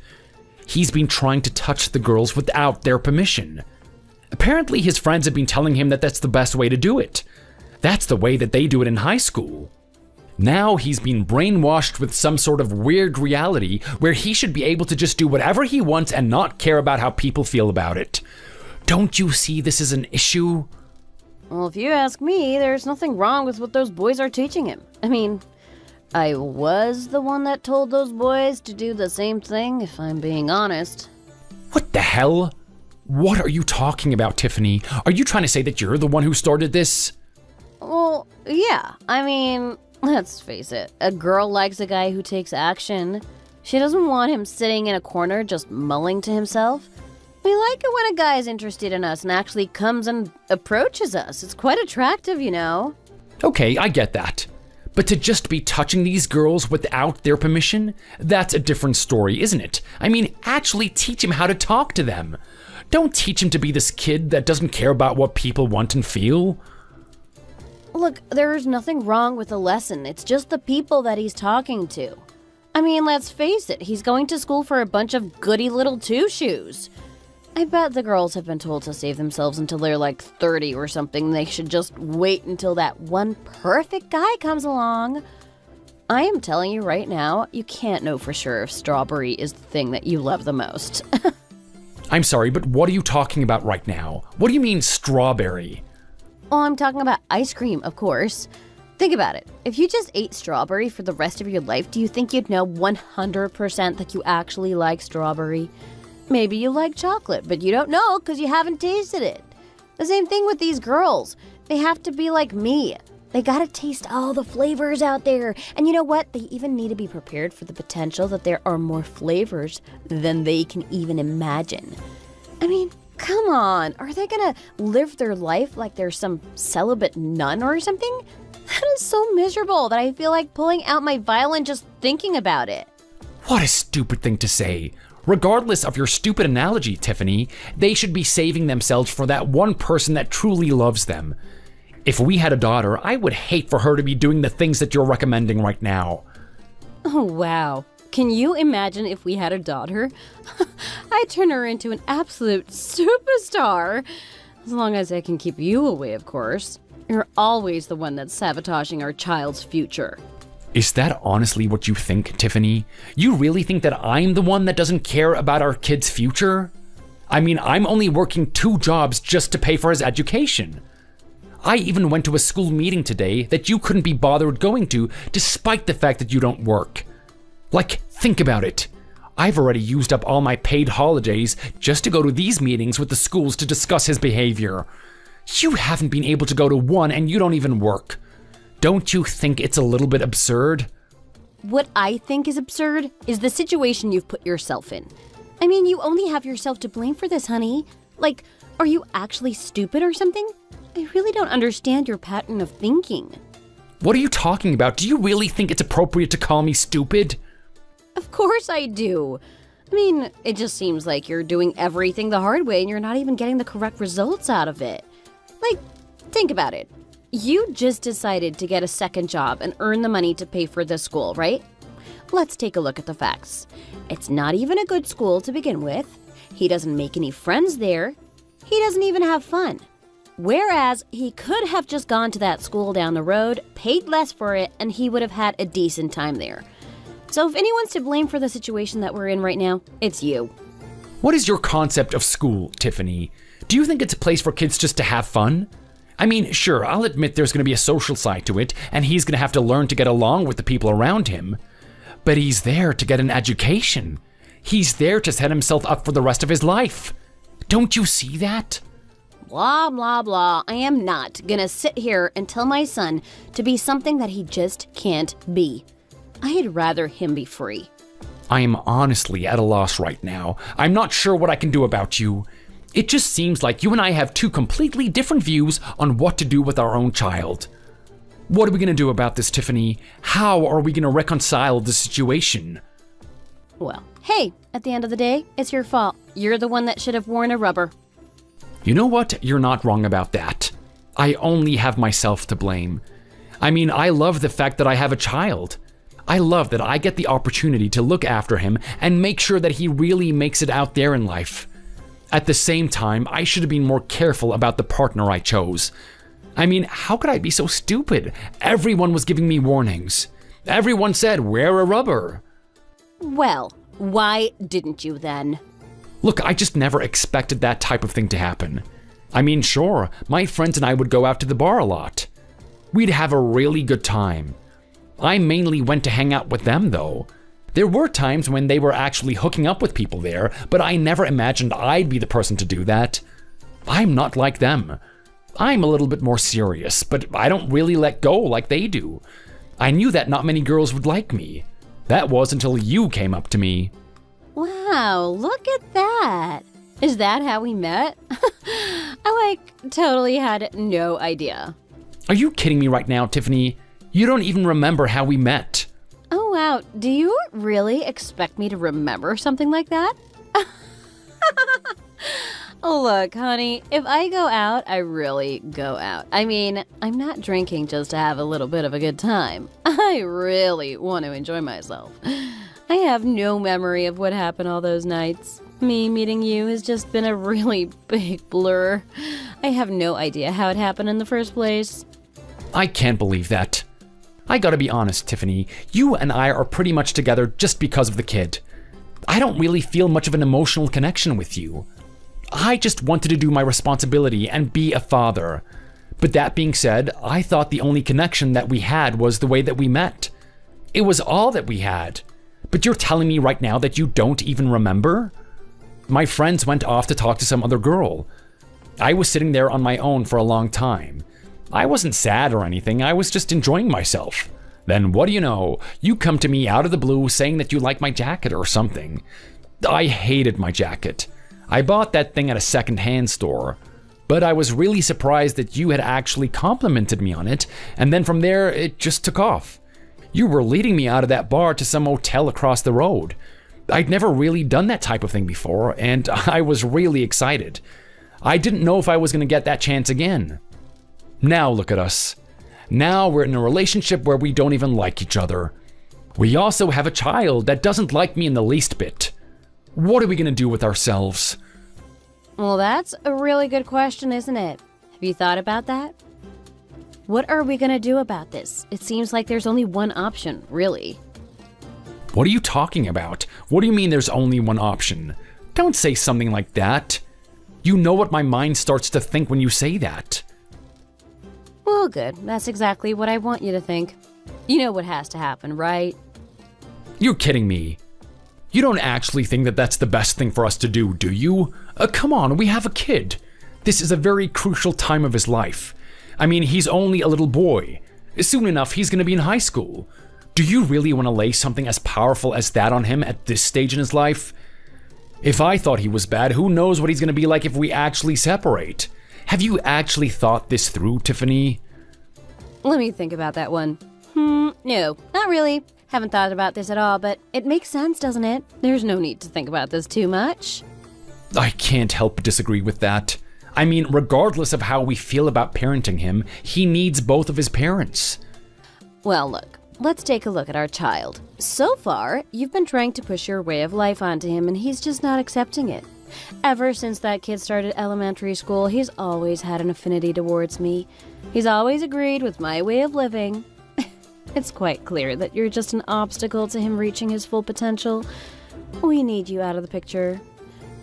He's been trying to touch the girls without their permission. Apparently, his friends have been telling him that that's the best way to do it. That's the way that they do it in high school. Now he's been brainwashed with some sort of weird reality where he should be able to just do whatever he wants and not care about how people feel about it. Don't you see this as an issue? Well, if you ask me, there's nothing wrong with what those boys are teaching him. I mean, I was the one that told those boys to do the same thing, if I'm being honest. What the hell? What are you talking about, Tiffany? Are you trying to say that you're the one who started this? Well, yeah. I mean, let's face it. A girl likes a guy who takes action. She doesn't want him sitting in a corner just mulling to himself. We like it when a guy is interested in us and actually comes and approaches us. It's quite attractive, you know. Okay, I get that. But to just be touching these girls without their permission, that's a different story, isn't it? I mean, actually teach him how to talk to them. Don't teach him to be this kid that doesn't care about what people want and feel. Look, there's nothing wrong with the lesson. It's just the people that he's talking to. I mean, let's face it, he's going to school for a bunch of goody little two-shoes. I bet the girls have been told to save themselves until they're like 30 or something. They should just wait until that one perfect guy comes along. I am telling you right now, you can't know for sure if strawberry is the thing that you love the most. I'm sorry, but what are you talking about right now? What do you mean strawberry? Oh, I'm talking about ice cream, of course. Think about it. If you just ate strawberry for the rest of your life, do you think you'd know 100% that you actually like strawberry? Maybe you like chocolate, but you don't know because you haven't tasted it. The same thing with these girls. They have to be like me. They gotta taste all the flavors out there. And you know what? They even need to be prepared for the potential that there are more flavors than they can even imagine. I mean, come Come on, are they gonna live their life like they're some celibate nun or something? That is so miserable that I feel like pulling out my violin just thinking about it. What a stupid thing to say. Regardless of your stupid analogy, Tiffany, they should be saving themselves for that one person that truly loves them. If we had a daughter, I would hate for her to be doing the things that you're recommending right now. Oh, wow. Can you imagine if we had a daughter? I'd turn her into an absolute superstar. As long as I can keep you away, of course. You're always the one that's sabotaging our child's future. Is that honestly what you think, Tiffany? You really think that I'm the one that doesn't care about our kid's future? I mean, I'm only working 2 jobs just to pay for his education. I even went to a school meeting today that you couldn't be bothered going to, despite the fact that you don't work. Like, think about it. I've already used up all my paid holidays just to go to these meetings with the schools to discuss his behavior. You haven't been able to go to one and you don't even work. Don't you think it's a little bit absurd? What I think is absurd is the situation you've put yourself in. I mean, you only have yourself to blame for this, honey. Like, are you actually stupid or something? I really don't understand your pattern of thinking. What are you talking about? Do you really think it's appropriate to call me stupid? Of course I do. I mean, it just seems like you're doing everything the hard way and you're not even getting the correct results out of it. Like, think about it. You just decided to get a second job and earn the money to pay for the school, right? Let's take a look at the facts. It's not even a good school to begin with. He doesn't make any friends there. He doesn't even have fun. Whereas he could have just gone to that school down the road, paid less for it, and he would have had a decent time there. So if anyone's to blame for the situation that we're in right now, it's you. What is your concept of school, Tiffany? Do you think it's a place for kids just to have fun? I mean, sure, I'll admit there's going to be a social side to it, and he's going to have to learn to get along with the people around him. But he's there to get an education. He's there to set himself up for the rest of his life. Don't you see that? Blah, blah, blah. I am not gonna sit here and tell my son to be something that he just can't be. I'd rather him be free. I am honestly at a loss right now. I'm not sure what I can do about you. It just seems like you and I have 2 completely different views on what to do with our own child. What are we going to do about this, Tiffany? How are we going to reconcile the situation? Well, hey, at the end of the day, it's your fault. You're the one that should have worn a rubber. You know what? You're not wrong about that. I only have myself to blame. I mean, I love the fact that I have a child. I love that I get the opportunity to look after him and make sure that he really makes it out there in life. At the same time, I should have been more careful about the partner I chose. I mean, how could I be so stupid? Everyone was giving me warnings. Everyone said, wear a rubber. Well, why didn't you then? Look, I just never expected that type of thing to happen. I mean, sure, my friends and I would go out to the bar a lot. We'd have a really good time. I mainly went to hang out with them, though. There were times when they were actually hooking up with people there, but I never imagined I'd be the person to do that. I'm not like them. I'm a little bit more serious, but I don't really let go like they do. I knew that not many girls would like me. That was until you came up to me. Wow, look at that. Is that how we met? I totally had no idea. Are you kidding me right now, Tiffany? You don't even remember how we met. Oh, wow. Do you really expect me to remember something like that? Look, honey, if I go out, I really go out. I mean, I'm not drinking just to have a little bit of a good time. I really want to enjoy myself. I have no memory of what happened all those nights. Me meeting you has just been a really big blur. I have no idea how it happened in the first place. I can't believe that. I gotta be honest, Tiffany. You and I are pretty much together just because of the kid. I don't really feel much of an emotional connection with you. I just wanted to do my responsibility and be a father. But that being said, I thought the only connection that we had was the way that we met. It was all that we had. But you're telling me right now that you don't even remember? My friends went off to talk to some other girl. I was sitting there on my own for a long time. I wasn't sad or anything, I was just enjoying myself. Then what do you know? You come to me out of the blue saying that you like my jacket or something. I hated my jacket. I bought that thing at a second-hand store, but I was really surprised that you had actually complimented me on it, and then from there, it just took off. You were leading me out of that bar to some hotel across the road. I'd never really done that type of thing before, and I was really excited. I didn't know if I was going to get that chance again. Now look at us. Now we're in a relationship where we don't even like each other. We also have a child that doesn't like me in the least bit. What are we going to do with ourselves? Well, that's a really good question, isn't it? Have you thought about that? What are we gonna do about this? It seems like there's only one option, really. What are you talking about? What do you mean there's only one option? Don't say something like that. You know what my mind starts to think when you say that. Well, good. That's exactly what I want you to think. You know what has to happen, right? You're kidding me. You don't actually think that that's the best thing for us to do, do you? Come on, we have a kid. This is a very crucial time of his life. I mean, he's only a little boy. Soon enough, he's going to be in high school. Do you really want to lay something as powerful as that on him at this stage in his life? If I thought he was bad, who knows what he's going to be like if we actually separate? Have you actually thought this through, Tiffany? Let me think about that one. No, not really. Haven't thought about this at all, but it makes sense, doesn't it? There's no need to think about this too much. I can't help but disagree with that. I mean, regardless of how we feel about parenting him, he needs both of his parents. Well, look, let's take a look at our child. So far, you've been trying to push your way of life onto him, and he's just not accepting it. Ever since that kid started elementary school, he's always had an affinity towards me. He's always agreed with my way of living. It's quite clear that you're just an obstacle to him reaching his full potential. We need you out of the picture.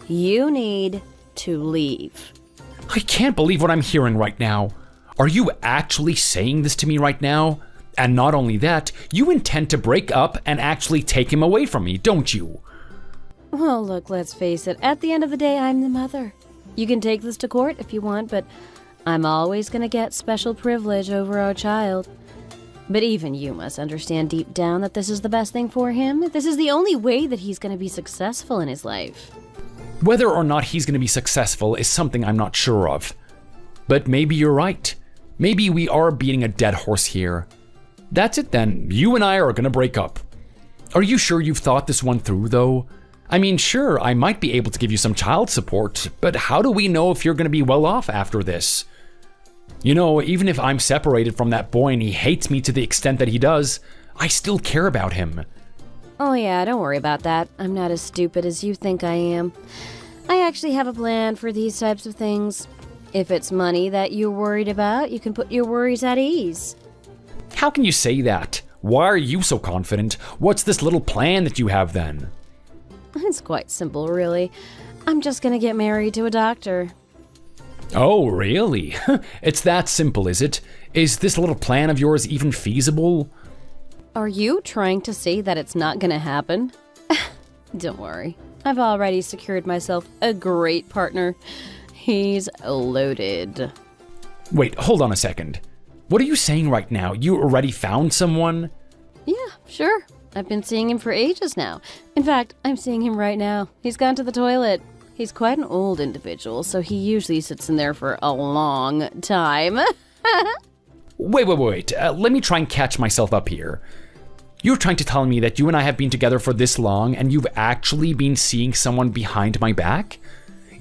You need to leave. I can't believe what I'm hearing right now. Are you actually saying this to me right now? And not only that, you intend to break up and actually take him away from me, don't you? Well, look, let's face it. At the end of the day, I'm the mother. You can take this to court if you want, but I'm always going to get special privilege over our child. But even you must understand deep down that this is the best thing for him. This is the only way that he's going to be successful in his life. Whether or not he's going to be successful is something I'm not sure of. But maybe you're right. Maybe we are beating a dead horse here. That's it then. You and I are going to break up. Are you sure you've thought this one through, though? I mean, sure, I might be able to give you some child support, but how do we know if you're going to be well off after this? You know, even if I'm separated from that boy and he hates me to the extent that he does, I still care about him. Oh yeah, don't worry about that. I'm not as stupid as you think I am. I actually have a plan for these types of things. If it's money that you're worried about, you can put your worries at ease. How can you say that? Why are you so confident? What's this little plan that you have then? It's quite simple, really. I'm just gonna get married to a doctor. Oh, really? It's that simple, is it? Is this little plan of yours even feasible? Are you trying to say that it's not gonna happen? Don't worry. I've already secured myself a great partner. He's loaded. Wait, hold on a second. What are you saying right now? You already found someone? Yeah, sure. I've been seeing him for ages now. In fact, I'm seeing him right now. He's gone to the toilet. He's quite an old individual, so he usually sits in there for a long time. Wait. Let me try and catch myself up here. You're trying to tell me that you and I have been together for this long and you've actually been seeing someone behind my back?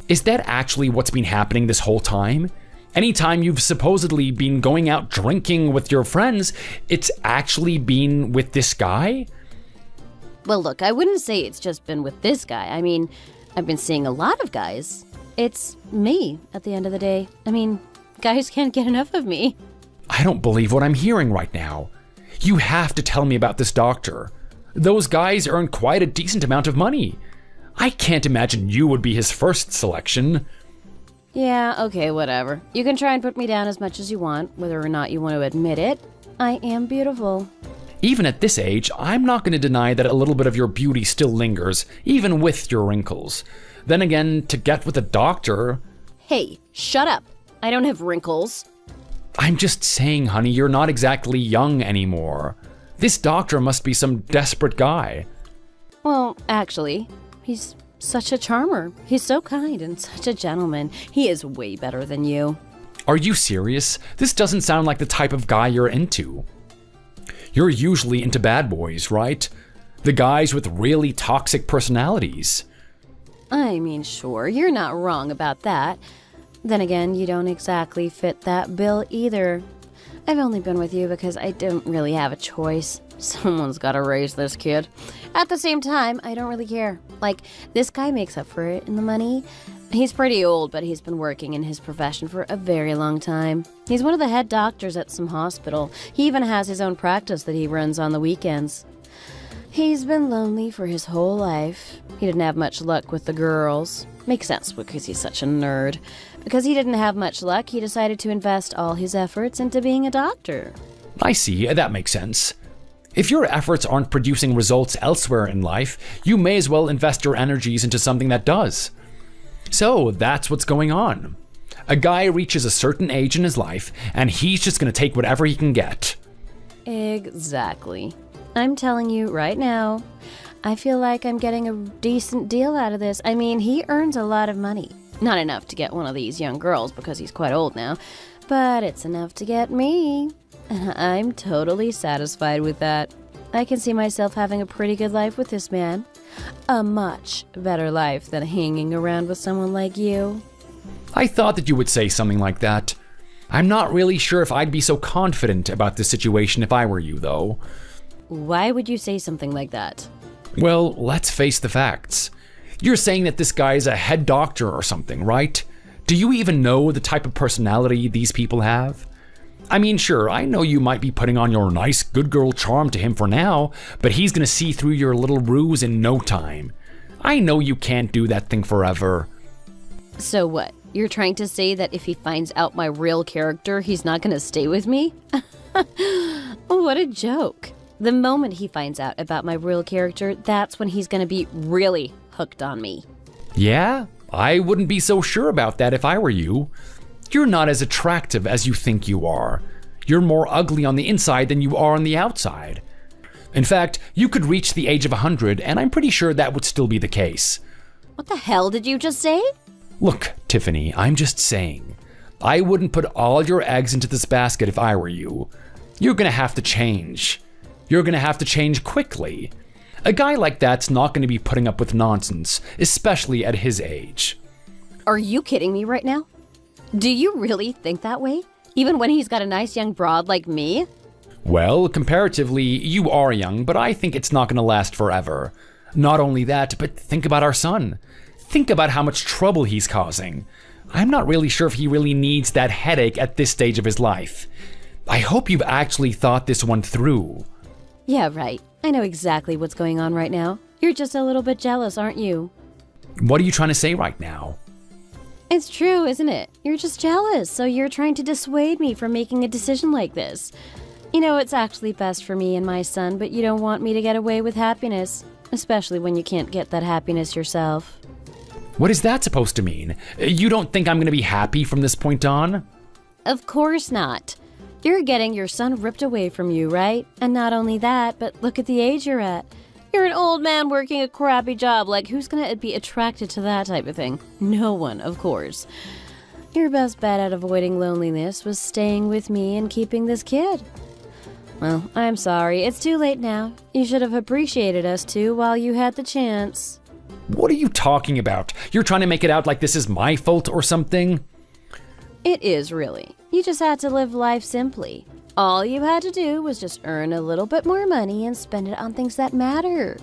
Is that actually what's been happening this whole time? Anytime you've supposedly been going out drinking with your friends, it's actually been with this guy? Well, look, I wouldn't say it's just been with this guy. I mean, I've been seeing a lot of guys. It's me at the end of the day. I mean, guys can't get enough of me. I don't believe what I'm hearing right now. You have to tell me about this doctor. Those guys earn quite a decent amount of money. I can't imagine you would be his first selection. Yeah, okay, whatever. You can try and put me down as much as you want, whether or not you want to admit it. I am beautiful. Even at this age, I'm not going to deny that a little bit of your beauty still lingers, even with your wrinkles. Then again, to get with a doctor... Hey, shut up. I don't have wrinkles. I'm just saying, honey, you're not exactly young anymore. This doctor must be some desperate guy. Well, actually, he's such a charmer. He's so kind and such a gentleman. He is way better than you. Are you serious? This doesn't sound like the type of guy you're into. You're usually into bad boys, right? The guys with really toxic personalities. I mean, sure, you're not wrong about that. Then again, you don't exactly fit that bill either. I've only been with you because I don't really have a choice. Someone's gotta raise this kid. At the same time, I don't really care. Like, this guy makes up for it in the money. He's pretty old, but he's been working in his profession for a very long time. He's one of the head doctors at some hospital. He even has his own practice that he runs on the weekends. He's been lonely for his whole life. He didn't have much luck with the girls. Makes sense because he's such a nerd. Because he didn't have much luck, he decided to invest all his efforts into being a doctor. I see, that makes sense. If your efforts aren't producing results elsewhere in life, you may as well invest your energies into something that does. So that's what's going on. A guy reaches a certain age in his life, and he's just going to take whatever he can get. Exactly. I'm telling you right now, I feel like I'm getting a decent deal out of this. I mean, he earns a lot of money. Not enough to get one of these young girls because he's quite old now, but it's enough to get me. And I'm totally satisfied with that. I can see myself having a pretty good life with this man. A much better life than hanging around with someone like you. I thought that you would say something like that. I'm not really sure if I'd be so confident about this situation if I were you, though. Why would you say something like that? Well, let's face the facts. You're saying that this guy is a head doctor or something, right? Do you even know the type of personality these people have? I mean, sure, I know you might be putting on your nice good girl charm to him for now, but he's gonna see through your little ruse in no time. I know you can't do that thing forever. So what? You're trying to say that if he finds out my real character, he's not gonna stay with me? What a joke. The moment he finds out about my real character, that's when he's gonna be really hooked on me. Yeah? I wouldn't be so sure about that if I were you. You're not as attractive as you think you are. You're more ugly on the inside than you are on the outside. In fact, you could reach the age of 100, and I'm pretty sure that would still be the case. What the hell did you just say? Look, Tiffany, I'm just saying. I wouldn't put all your eggs into this basket if I were you. You're gonna have to change. You're gonna have to change quickly. A guy like that's not gonna be putting up with nonsense, especially at his age. Are you kidding me right now? Do you really think that way? Even when he's got a nice young broad like me? Well, comparatively, you are young, but I think it's not gonna last forever. Not only that, but think about our son. Think about how much trouble he's causing. I'm not really sure if he really needs that headache at this stage of his life. I hope you've actually thought this one through. Yeah, right. I know exactly what's going on right now. You're just a little bit jealous, aren't you? What are you trying to say right now? It's true, isn't it? You're just jealous, so you're trying to dissuade me from making a decision like this. You know, it's actually best for me and my son, but you don't want me to get away with happiness, especially when you can't get that happiness yourself. What is that supposed to mean? You don't think I'm gonna be happy from this point on? Of course not. You're getting your son ripped away from you, right? And not only that, but look at the age you're at. You're an old man working a crappy job. Like, who's gonna be attracted to that type of thing? No one, of course. Your best bet at avoiding loneliness was staying with me and keeping this kid. Well, I'm sorry. It's too late now. You should have appreciated us two while you had the chance. What are you talking about? You're trying to make it out like this is my fault or something? It is, really. You just had to live life simply. All you had to do was just earn a little bit more money and spend it on things that matter.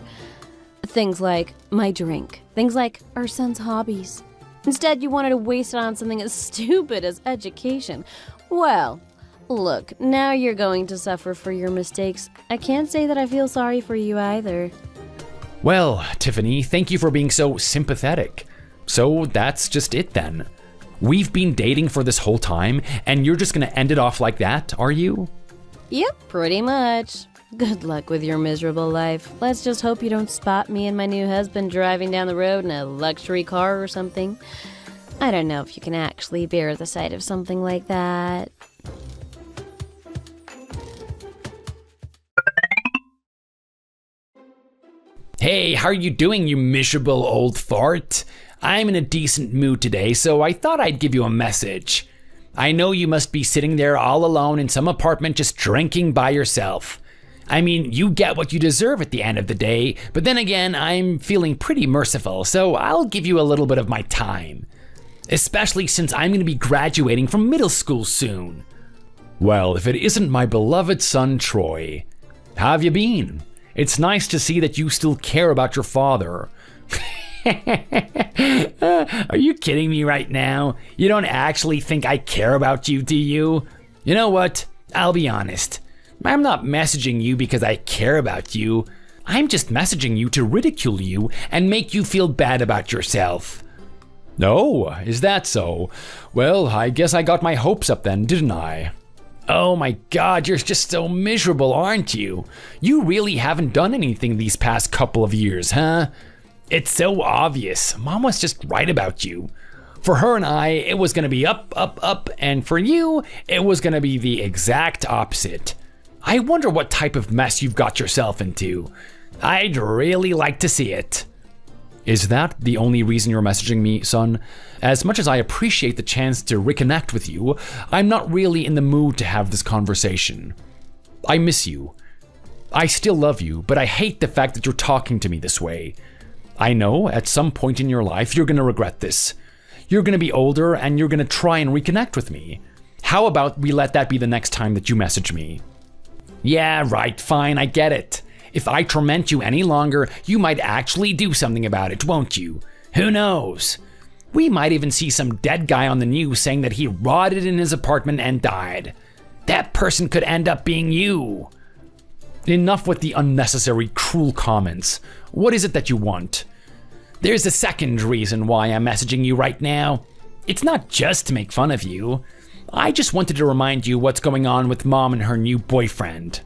Things like my drink. Things like our son's hobbies. Instead, you wanted to waste it on something as stupid as education. Well, look, now you're going to suffer for your mistakes. I can't say that I feel sorry for you either. Well, Tiffany, thank you for being so sympathetic. So that's just it then. We've been dating for this whole time, and you're just gonna end it off like that, are you? Yep, pretty much. Good luck with your miserable life. Let's just hope you don't spot me and my new husband driving down the road in a luxury car or something. I don't know if you can actually bear the sight of something like that. Hey, how are you doing, you miserable old fart? I'm in a decent mood today, so I thought I'd give you a message. I know you must be sitting there all alone in some apartment just drinking by yourself. I mean, you get what you deserve at the end of the day, but then again, I'm feeling pretty merciful, so I'll give you a little bit of my time. Especially since I'm going to be graduating from middle school soon. Well, if it isn't my beloved son, Troy. How have you been? It's nice to see that you still care about your father. Are you kidding me right now? You don't actually think I care about you, do you? You know what? I'll be honest. I'm not messaging you because I care about you. I'm just messaging you to ridicule you and make you feel bad about yourself. Oh, is that so? Well, I guess I got my hopes up then, didn't I? Oh my God, you're just so miserable, aren't you? You really haven't done anything these past couple of years, huh? It's so obvious. Mom was just right about you. For her and I, it was gonna be up, up, up, and for you, it was gonna be the exact opposite. I wonder what type of mess you've got yourself into. I'd really like to see it. Is that the only reason you're messaging me, son? As much as I appreciate the chance to reconnect with you, I'm not really in the mood to have this conversation. I miss you. I still love you, but I hate the fact that you're talking to me this way. I know at some point in your life you're gonna regret this. You're gonna be older and you're gonna try and reconnect with me. How about we let that be the next time that you message me? Yeah, right, fine, I get it. If I torment you any longer, you might actually do something about it, won't you? Who knows? We might even see some dead guy on the news saying that he rotted in his apartment and died. That person could end up being you. Enough with the unnecessary, cruel comments. What is it that you want? There's a second reason why I'm messaging you right now. It's not just to make fun of you. I just wanted to remind you what's going on with Mom and her new boyfriend.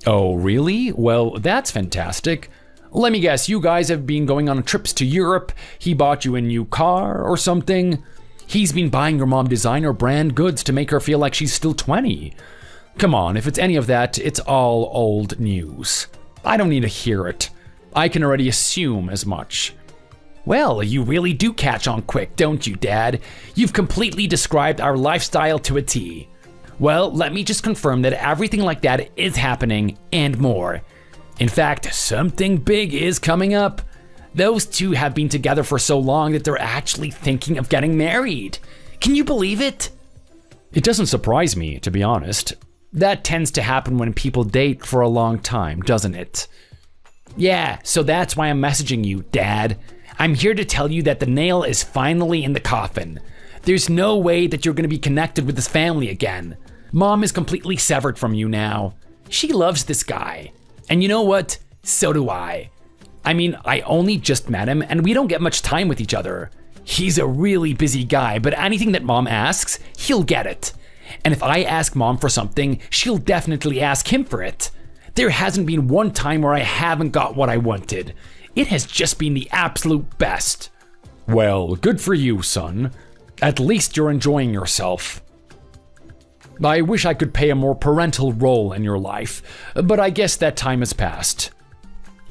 Oh, really? Well, that's fantastic. Let me guess, you guys have been going on trips to Europe. He bought you a new car or something. He's been buying your mom designer brand goods to make her feel like she's still 20. Come on, if it's any of that, it's all old news. I don't need to hear it. I can already assume as much. Well, you really do catch on quick, don't you, Dad? You've completely described our lifestyle to a T. Well, let me just confirm that everything like that is happening and more. In fact, something big is coming up. Those two have been together for so long that they're actually thinking of getting married. Can you believe it? It doesn't surprise me, to be honest. That tends to happen when people date for a long time, doesn't it? Yeah, so that's why I'm messaging you, Dad. I'm here to tell you that the nail is finally in the coffin. There's no way that you're going to be connected with this family again. Mom is completely severed from you now. She loves this guy. And you know what? So do I. I mean, I only just met him and we don't get much time with each other. He's a really busy guy, but anything that Mom asks, he'll get it. And if I ask Mom for something, she'll definitely ask him for it. There hasn't been one time where I haven't got what I wanted. It has just been the absolute best. Well, good for you, son. At least you're enjoying yourself. I wish I could play a more parental role in your life, but I guess that time has passed.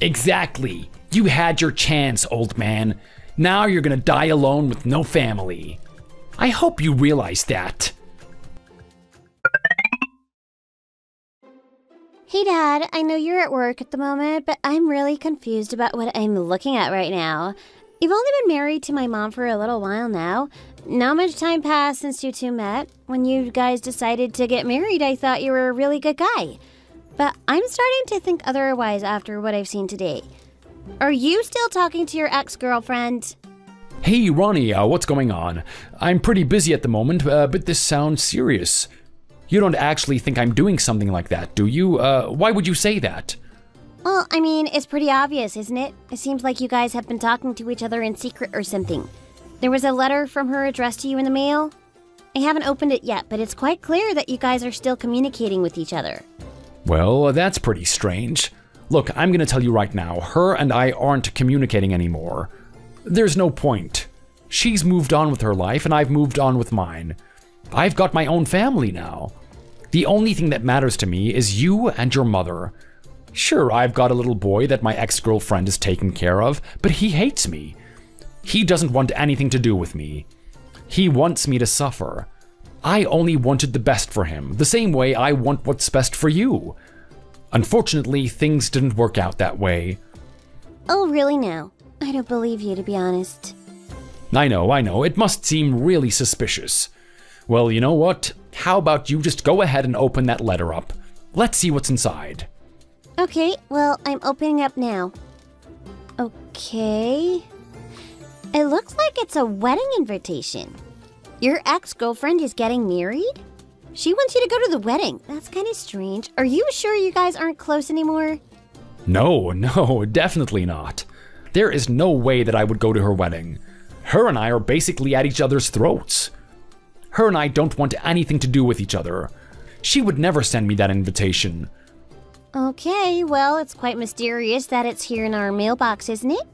Exactly. You had your chance, old man. Now you're gonna die alone with no family. I hope you realize that. Hey Dad, I know you're at work at the moment, but I'm really confused about what I'm looking at right now. You've only been married to my mom for a little while now. Not much time passed since you two met. When you guys decided to get married, I thought you were a really good guy. But I'm starting to think otherwise after what I've seen today. Are you still talking to your ex-girlfriend? Hey, Ronnie, what's going on? I'm pretty busy at the moment, but this sounds serious. You don't actually think I'm doing something like that, do you? Why would you say that? Well, I mean, it's pretty obvious, isn't it? It seems like you guys have been talking to each other in secret or something. There was a letter from her addressed to you in the mail. I haven't opened it yet, but it's quite clear that you guys are still communicating with each other. Well, that's pretty strange. Look, I'm gonna tell you right now, her and I aren't communicating anymore. There's no point. She's moved on with her life and I've moved on with mine. I've got my own family now. The only thing that matters to me is you and your mother. Sure, I've got a little boy that my ex-girlfriend is taking care of, but he hates me. He doesn't want anything to do with me. He wants me to suffer. I only wanted the best for him, the same way I want what's best for you. Unfortunately, things didn't work out that way. Oh, really now? I don't believe you, to be honest. I know, it must seem really suspicious. Well, you know what? How about you just go ahead and open that letter up? Let's see what's inside. Okay, well, I'm opening up now. Okay. It looks like it's a wedding invitation. Your ex-girlfriend is getting married? She wants you to go to the wedding. That's kind of strange. Are you sure you guys aren't close anymore? No, definitely not. There is no way that I would go to her wedding. Her and I are basically at each other's throats. Her and I don't want anything to do with each other. She would never send me that invitation. Okay, well, it's quite mysterious that it's here in our mailbox, isn't it?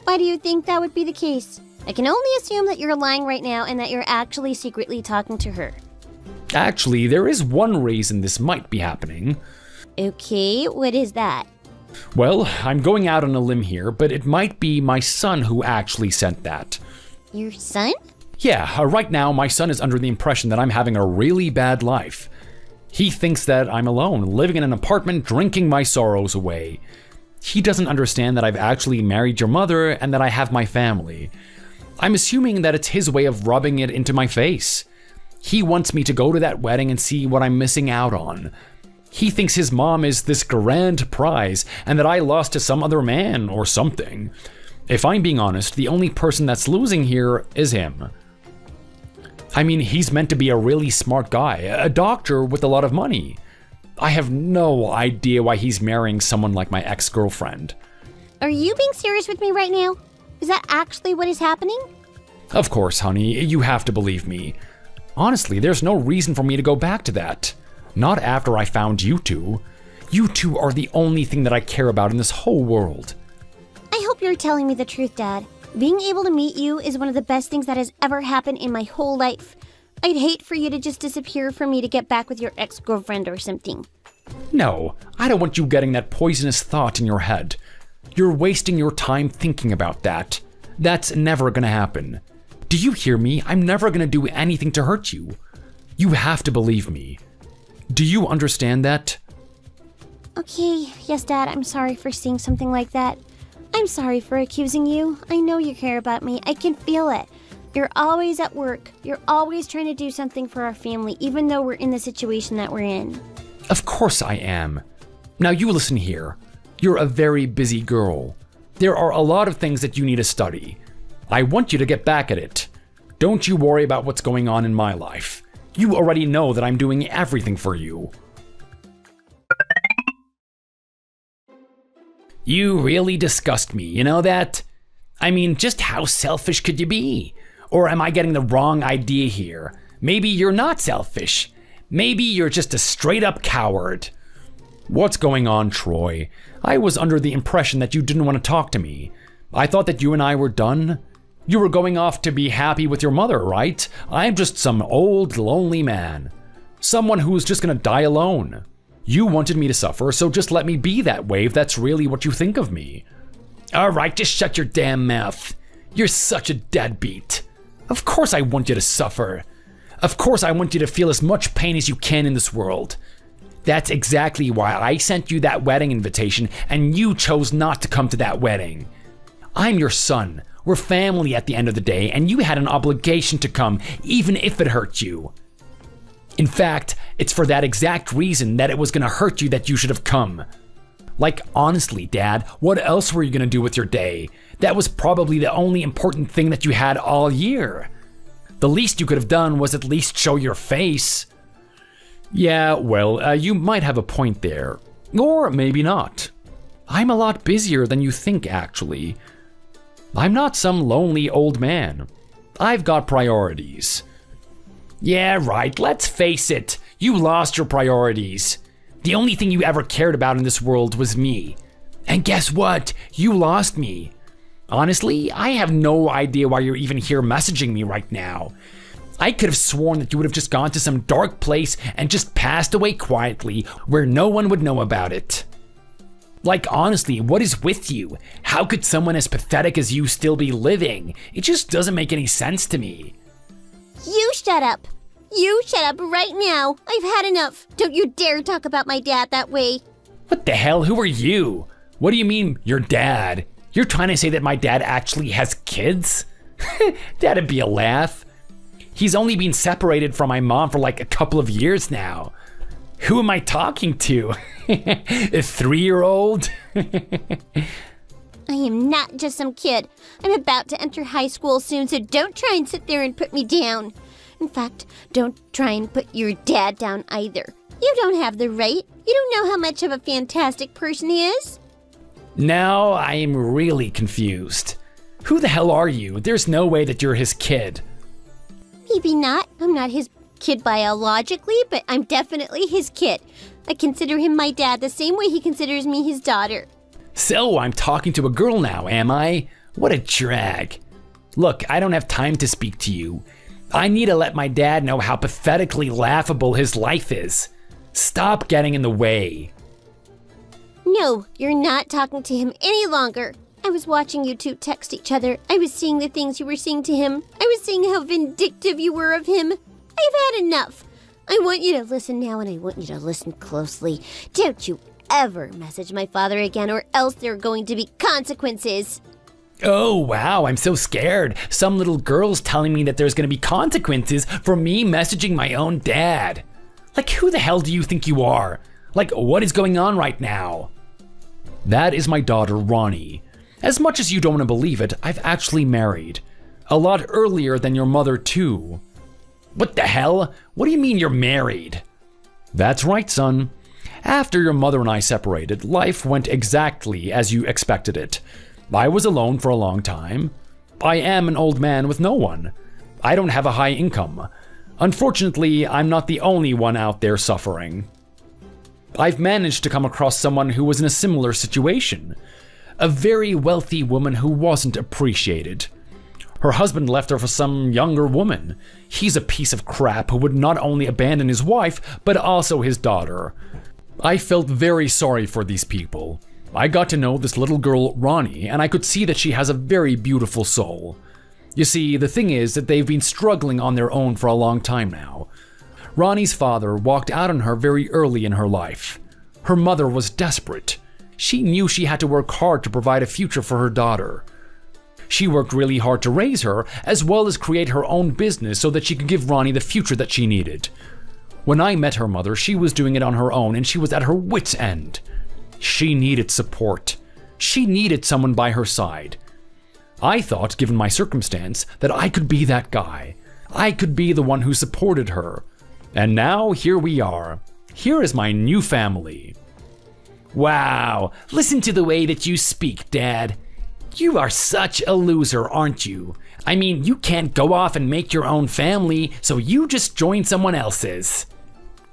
Why do you think that would be the case? I can only assume that you're lying right now and that you're actually secretly talking to her. Actually, there is one reason this might be happening. Okay, what is that? Well, I'm going out on a limb here, but it might be my son who actually sent that. Your son? Yeah, right now my son is under the impression that I'm having a really bad life. He thinks that I'm alone, living in an apartment, drinking my sorrows away. He doesn't understand that I've actually married your mother and that I have my family. I'm assuming that it's his way of rubbing it into my face. He wants me to go to that wedding and see what I'm missing out on. He thinks his mom is this grand prize and that I lost to some other man or something. If I'm being honest, the only person that's losing here is him. I mean, he's meant to be a really smart guy, a doctor with a lot of money. I have no idea why he's marrying someone like my ex-girlfriend. Are you being serious with me right now? Is that actually what is happening? Of course, honey, you have to believe me. Honestly, there's no reason for me to go back to that. Not after I found you two. You two are the only thing that I care about in this whole world. I hope you're telling me the truth, Dad. Being able to meet you is one of the best things that has ever happened in my whole life. I'd hate for you to just disappear from me to get back with your ex-girlfriend or something. No, I don't want you getting that poisonous thought in your head. You're wasting your time thinking about that. That's never gonna happen. Do you hear me? I'm never gonna do anything to hurt you. You have to believe me. Do you understand that? Okay, yes, Dad, I'm sorry for seeing something like that. I'm sorry for accusing you. I know you care about me. I can feel it. You're always at work. You're always trying to do something for our family, even though we're in the situation that we're in. Of course I am. Now you listen here. You're a very busy girl. There are a lot of things that you need to study. I want you to get back at it. Don't you worry about what's going on in my life. You already know that I'm doing everything for you. You really disgust me, you know that? I mean, just how selfish could you be? Or am I getting the wrong idea here? Maybe you're not selfish. Maybe you're just a straight-up coward. What's going on, Troy? I was under the impression that you didn't want to talk to me. I thought that you and I were done. You were going off to be happy with your mother, right? I'm just some old, lonely man. Someone who's just gonna die alone. You wanted me to suffer, so just let me be that way if that's really what you think of me. Alright, just shut your damn mouth. You're such a deadbeat. Of course I want you to suffer. Of course I want you to feel as much pain as you can in this world. That's exactly why I sent you that wedding invitation and you chose not to come to that wedding. I'm your son. We're family at the end of the day, and you had an obligation to come, even if it hurt you. In fact, it's for that exact reason that it was gonna hurt you that you should have come. Like, honestly, Dad, what else were you gonna do with your day? That was probably the only important thing that you had all year. The least you could have done was at least show your face. Yeah, well, you might have a point there. Or maybe not. I'm a lot busier than you think, actually. I'm not some lonely old man. I've got priorities. Yeah, right, let's face it. You lost your priorities. The only thing you ever cared about in this world was me. And guess what? You lost me. Honestly, I have no idea why you're even here messaging me right now. I could have sworn that you would have just gone to some dark place and just passed away quietly where no one would know about it. Like, honestly, what is with you? How could someone as pathetic as you still be living? It just doesn't make any sense to me. You shut up. You shut up right now. I've had enough. Don't you dare talk about my dad that way. What the hell? Who are you? What do you mean, your dad? You're trying to say that my dad actually has kids? That'd be a laugh. He's only been separated from my mom for like a couple of years now. Who am I talking to? A 3-year-old? I am not just some kid. I'm about to enter high school soon, so don't try and sit there and put me down. In fact, don't try and put your dad down either. You don't have the right. You don't know how much of a fantastic person he is. Now I am really confused. Who the hell are you? There's no way that you're his kid. Maybe not. I'm not his kid biologically, but I'm definitely his kid. I consider him my dad the same way he considers me his daughter. So I'm talking to a girl now, am I? What a drag. Look, I don't have time to speak to you. I need to let my dad know how pathetically laughable his life is. Stop getting in the way. No, you're not talking to him any longer. I was watching you two text each other. I was seeing the things you were saying to him. I was seeing how vindictive you were of him. I've had enough. I want you to listen now, and I want you to listen closely. Don't you ever message my father again, or else there are going to be consequences. Oh, wow, I'm so scared. Some little girl's telling me that there's gonna be consequences for me messaging my own dad. Like, who the hell do you think you are? Like, what is going on right now? That is my daughter, Ronnie. As much as you don't want to believe it, I've actually married. A lot earlier than your mother, too. What the hell? What do you mean you're married? That's right, son. After your mother and I separated, life went exactly as you expected it. I was alone for a long time. I am an old man with no one. I don't have a high income. Unfortunately, I'm not the only one out there suffering. I've managed to come across someone who was in a similar situation. A very wealthy woman who wasn't appreciated. Her husband left her for some younger woman. He's a piece of crap who would not only abandon his wife, but also his daughter. I felt very sorry for these people. I got to know this little girl, Ronnie, and I could see that she has a very beautiful soul. You see, the thing is that they've been struggling on their own for a long time now. Ronnie's father walked out on her very early in her life. Her mother was desperate. She knew she had to work hard to provide a future for her daughter. She worked really hard to raise her, as well as create her own business so that she could give Ronnie the future that she needed. When I met her mother, she was doing it on her own and she was at her wit's end. She needed support. She needed someone by her side. I thought, given my circumstance, that I could be that guy. I could be the one who supported her. And now, here we are. Here is my new family. Wow, listen to the way that you speak, Dad. You are such a loser, aren't you? I mean, you can't go off and make your own family, so you just join someone else's.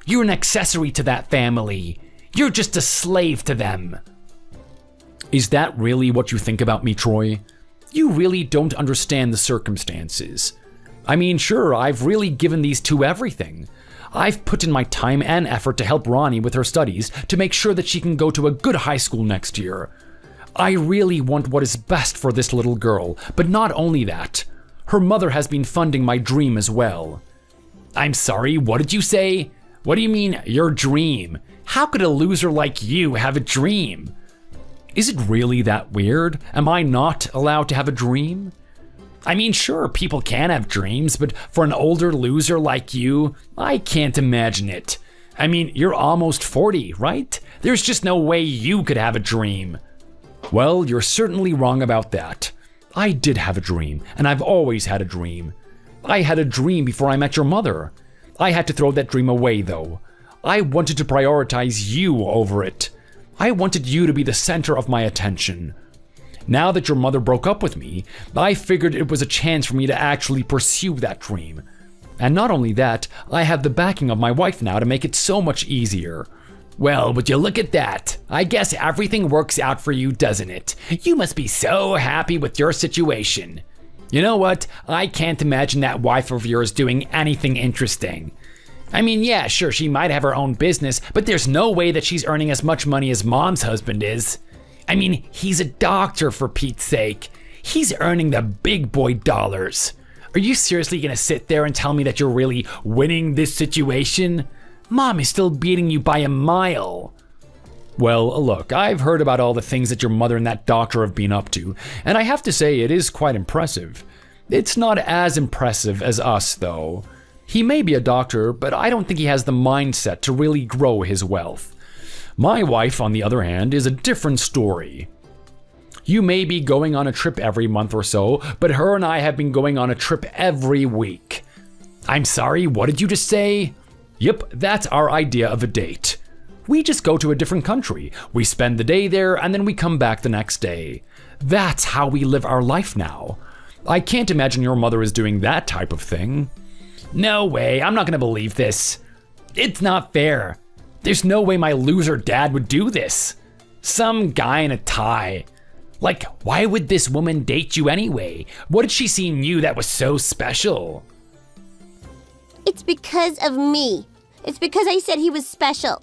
You're an accessory to that family. You're just a slave to them. Is that really what you think about me, Troy? You really don't understand the circumstances. I mean, sure, I've really given these two everything. I've put in my time and effort to help Ronnie with her studies to make sure that she can go to a good high school next year. I really want what is best for this little girl, but not only that. Her mother has been funding my dream as well. I'm sorry, what did you say? What do you mean, your dream? How could a loser like you have a dream? Is it really that weird? Am I not allowed to have a dream? I mean, sure, people can have dreams, but for an older loser like you, I can't imagine it. I mean, you're almost 40, right? There's just no way you could have a dream. Well, you're certainly wrong about that. I did have a dream, and I've always had a dream. I had a dream before I met your mother. I had to throw that dream away, though. I wanted to prioritize you over it. I wanted you to be the center of my attention. Now that your mother broke up with me, I figured it was a chance for me to actually pursue that dream. And not only that, I have the backing of my wife now to make it so much easier. Well, would you look at that? I guess everything works out for you, doesn't it? You must be so happy with your situation. You know what? I can't imagine that wife of yours doing anything interesting. I mean, yeah, sure, she might have her own business, but there's no way that she's earning as much money as Mom's husband is. I mean, he's a doctor, for Pete's sake. He's earning the big boy dollars. Are you seriously gonna sit there and tell me that you're really winning this situation? Mom is still beating you by a mile. Well, look, I've heard about all the things that your mother and that doctor have been up to, and I have to say it is quite impressive. It's not as impressive as us, though. He may be a doctor, but I don't think he has the mindset to really grow his wealth. My wife, on the other hand, is a different story. You may be going on a trip every month or so, but her and I have been going on a trip every week. I'm sorry, what did you just say? Yep, that's our idea of a date. We just go to a different country. We spend the day there and then we come back the next day. That's how we live our life now. I can't imagine your mother is doing that type of thing. No way, I'm not gonna believe this. It's not fair. There's no way my loser dad would do this. Some guy in a tie. Like, why would this woman date you anyway? What did she see in you that was so special? It's because of me. It's because I said he was special.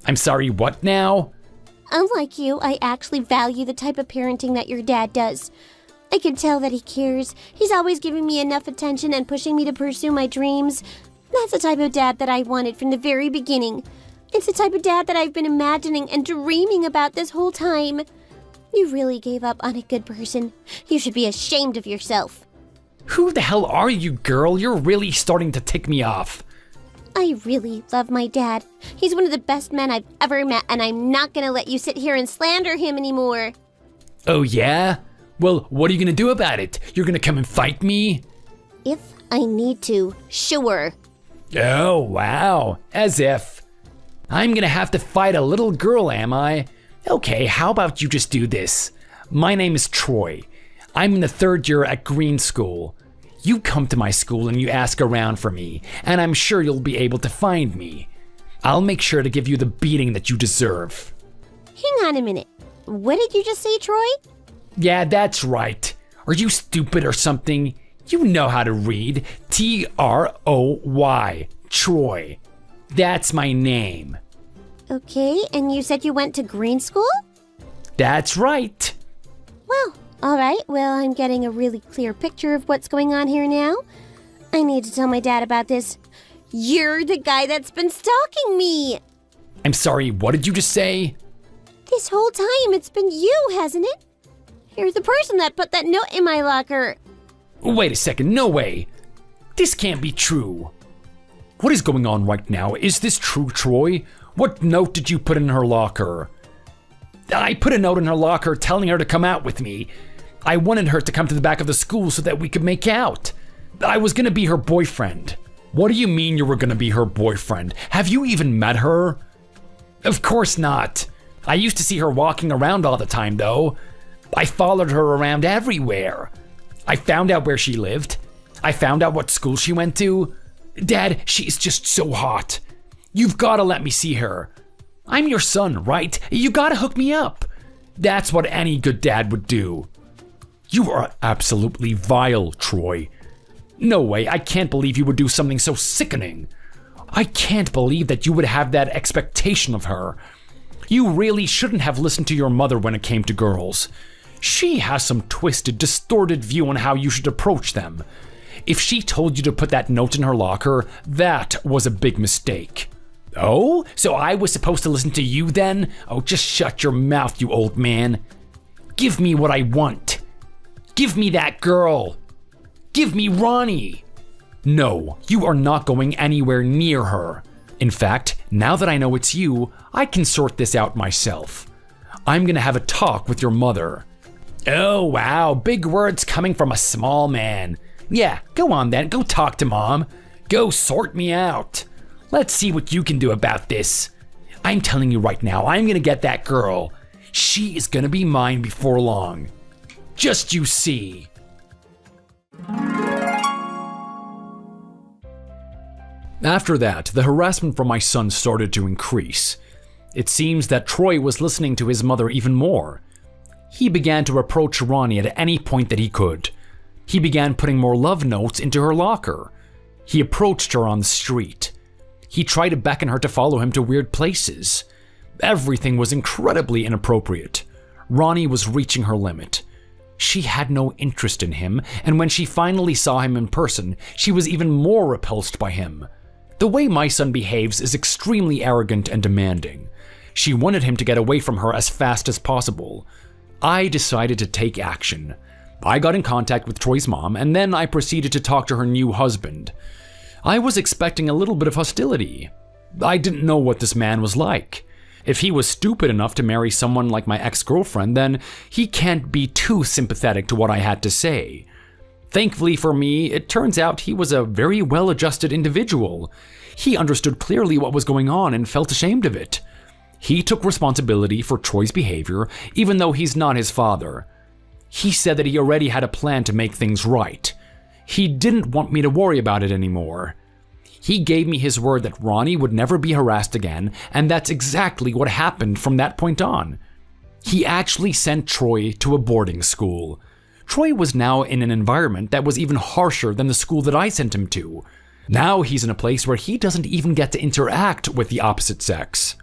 I'm sorry, what now? Unlike you, I actually value the type of parenting that your dad does. I can tell that he cares. He's always giving me enough attention and pushing me to pursue my dreams. That's the type of dad that I wanted from the very beginning. It's the type of dad that I've been imagining and dreaming about this whole time. You really gave up on a good person. You should be ashamed of yourself. Who the hell are you, girl? You're really starting to tick me off. I really love my dad. He's one of the best men I've ever met, and I'm not gonna let you sit here and slander him anymore. Oh yeah? Well, what are you gonna do about it? You're gonna come and fight me? If I need to, sure. Oh, wow. As if. I'm gonna have to fight a little girl, am I? Okay, how about you just do this? My name is Troy. I'm in the 3rd year at Green School. You come to my school and you ask around for me, and I'm sure you'll be able to find me. I'll make sure to give you the beating that you deserve. Hang on a minute. What did you just say, Troy? Yeah, that's right. Are you stupid or something? You know how to read. Troy. Troy. That's my name. Okay, and you said you went to green school? That's right. Well, alright, well, I'm getting a really clear picture of what's going on here now. I need to tell my dad about this. You're the guy that's been stalking me! I'm sorry, what did you just say? This whole time it's been you, hasn't it? You're the person that put that note in my locker. Wait a second, no way. This can't be true. What is going on right now? Is this true, Troy? What note did you put in her locker? I put a note in her locker telling her to come out with me. I wanted her to come to the back of the school so that we could make out. I was gonna be her boyfriend. What do you mean you were gonna be her boyfriend? Have you even met her? Of course not. I used to see her walking around all the time though. I followed her around everywhere. I found out where she lived. I found out what school she went to. Dad, she's just so hot. You've gotta let me see her. I'm your son, right? You gotta hook me up. That's what any good dad would do. You are absolutely vile, Troy. No way, I can't believe you would do something so sickening. I can't believe that you would have that expectation of her. You really shouldn't have listened to your mother when it came to girls. She has some twisted, distorted view on how you should approach them. If she told you to put that note in her locker, that was a big mistake. Oh, so I was supposed to listen to you then? Oh, just shut your mouth, you old man. Give me what I want. Give me that girl. Give me Ronnie. No, you are not going anywhere near her. In fact, now that I know it's you, I can sort this out myself. I'm gonna have a talk with your mother. Oh wow, big words coming from a small man. Yeah, go on then, go talk to Mom. Go sort me out. Let's see what you can do about this. I'm telling you right now, I'm gonna get that girl. She is gonna be mine before long. Just you see. After that, the harassment from my son started to increase. It seems that Troy was listening to his mother even more. He began to approach Ronnie at any point that he could. He began putting more love notes into her locker. He approached her on the street. He tried to beckon her to follow him to weird places. Everything was incredibly inappropriate. Ronnie was reaching her limit. She had no interest in him, and when she finally saw him in person, she was even more repulsed by him. The way my son behaves is extremely arrogant and demanding. She wanted him to get away from her as fast as possible. I decided to take action. I got in contact with Troy's mom, and then I proceeded to talk to her new husband. I was expecting a little bit of hostility. I didn't know what this man was like. If he was stupid enough to marry someone like my ex-girlfriend, then he can't be too sympathetic to what I had to say. Thankfully for me, it turns out he was a very well-adjusted individual. He understood clearly what was going on and felt ashamed of it. He took responsibility for Troy's behavior, even though he's not his father. He said that he already had a plan to make things right. He didn't want me to worry about it anymore. He gave me his word that Ronnie would never be harassed again, and that's exactly what happened from that point on. He actually sent Troy to a boarding school. Troy was now in an environment that was even harsher than the school that I sent him to. Now he's in a place where he doesn't even get to interact with the opposite sex.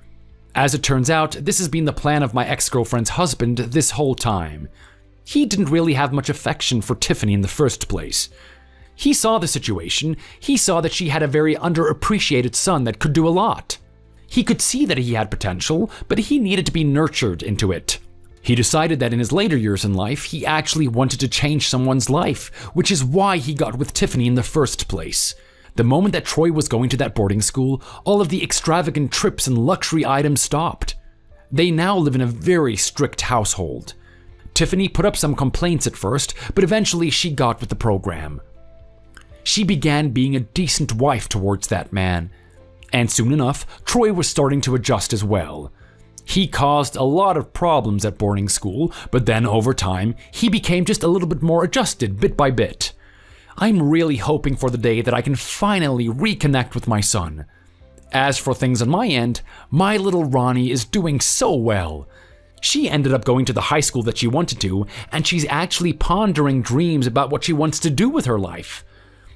As it turns out, this has been the plan of my ex-girlfriend's husband this whole time. He didn't really have much affection for Tiffany in the first place. He saw the situation. He saw that she had a very underappreciated son that could do a lot. He could see that he had potential, but he needed to be nurtured into it. He decided that in his later years in life, he actually wanted to change someone's life, which is why he got with Tiffany in the first place. The moment that Troy was going to that boarding school, all of the extravagant trips and luxury items stopped. They now live in a very strict household. Tiffany put up some complaints at first, but eventually she got with the program. She began being a decent wife towards that man, and soon enough, Troy was starting to adjust as well. He caused a lot of problems at boarding school, but then over time, he became just a little bit more adjusted bit by bit. I'm really hoping for the day that I can finally reconnect with my son. As for things on my end, my little Ronnie is doing so well. She ended up going to the high school that she wanted to, and she's actually pondering dreams about what she wants to do with her life.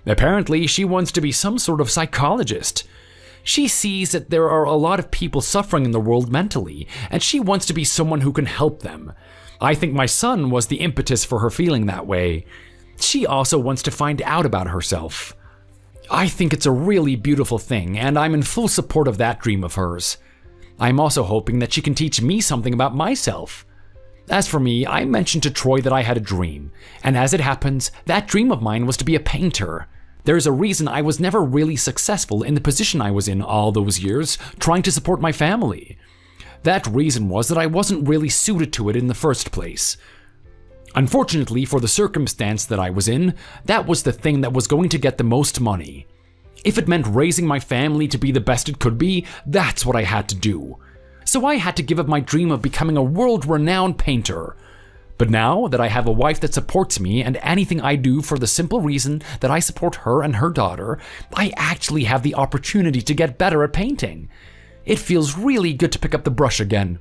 Apparently, she wants to be some sort of psychologist. She sees that there are a lot of people suffering in the world mentally, and she wants to be someone who can help them. I think my son was the impetus for her feeling that way. She also wants to find out about herself. I think it's a really beautiful thing, and I'm in full support of that dream of hers. I'm also hoping that she can teach me something about myself. As for me, I mentioned to Troy that I had a dream, and as it happens, that dream of mine was to be a painter. There's a reason I was never really successful in the position I was in all those years, trying to support my family. That reason was that I wasn't really suited to it in the first place. Unfortunately for the circumstance that I was in, that was the thing that was going to get the most money. If it meant raising my family to be the best it could be, that's what I had to do. So I had to give up my dream of becoming a world-renowned painter. But now that I have a wife that supports me and anything I do for the simple reason that I support her and her daughter, I actually have the opportunity to get better at painting. It feels really good to pick up the brush again.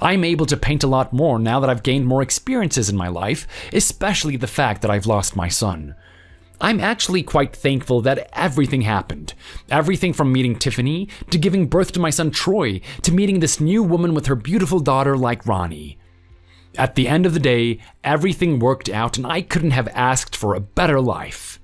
I'm able to paint a lot more now that I've gained more experiences in my life, especially the fact that I've lost my son. I'm actually quite thankful that everything happened. Everything from meeting Tiffany, to giving birth to my son Troy, to meeting this new woman with her beautiful daughter like Ronnie. At the end of the day, everything worked out and I couldn't have asked for a better life.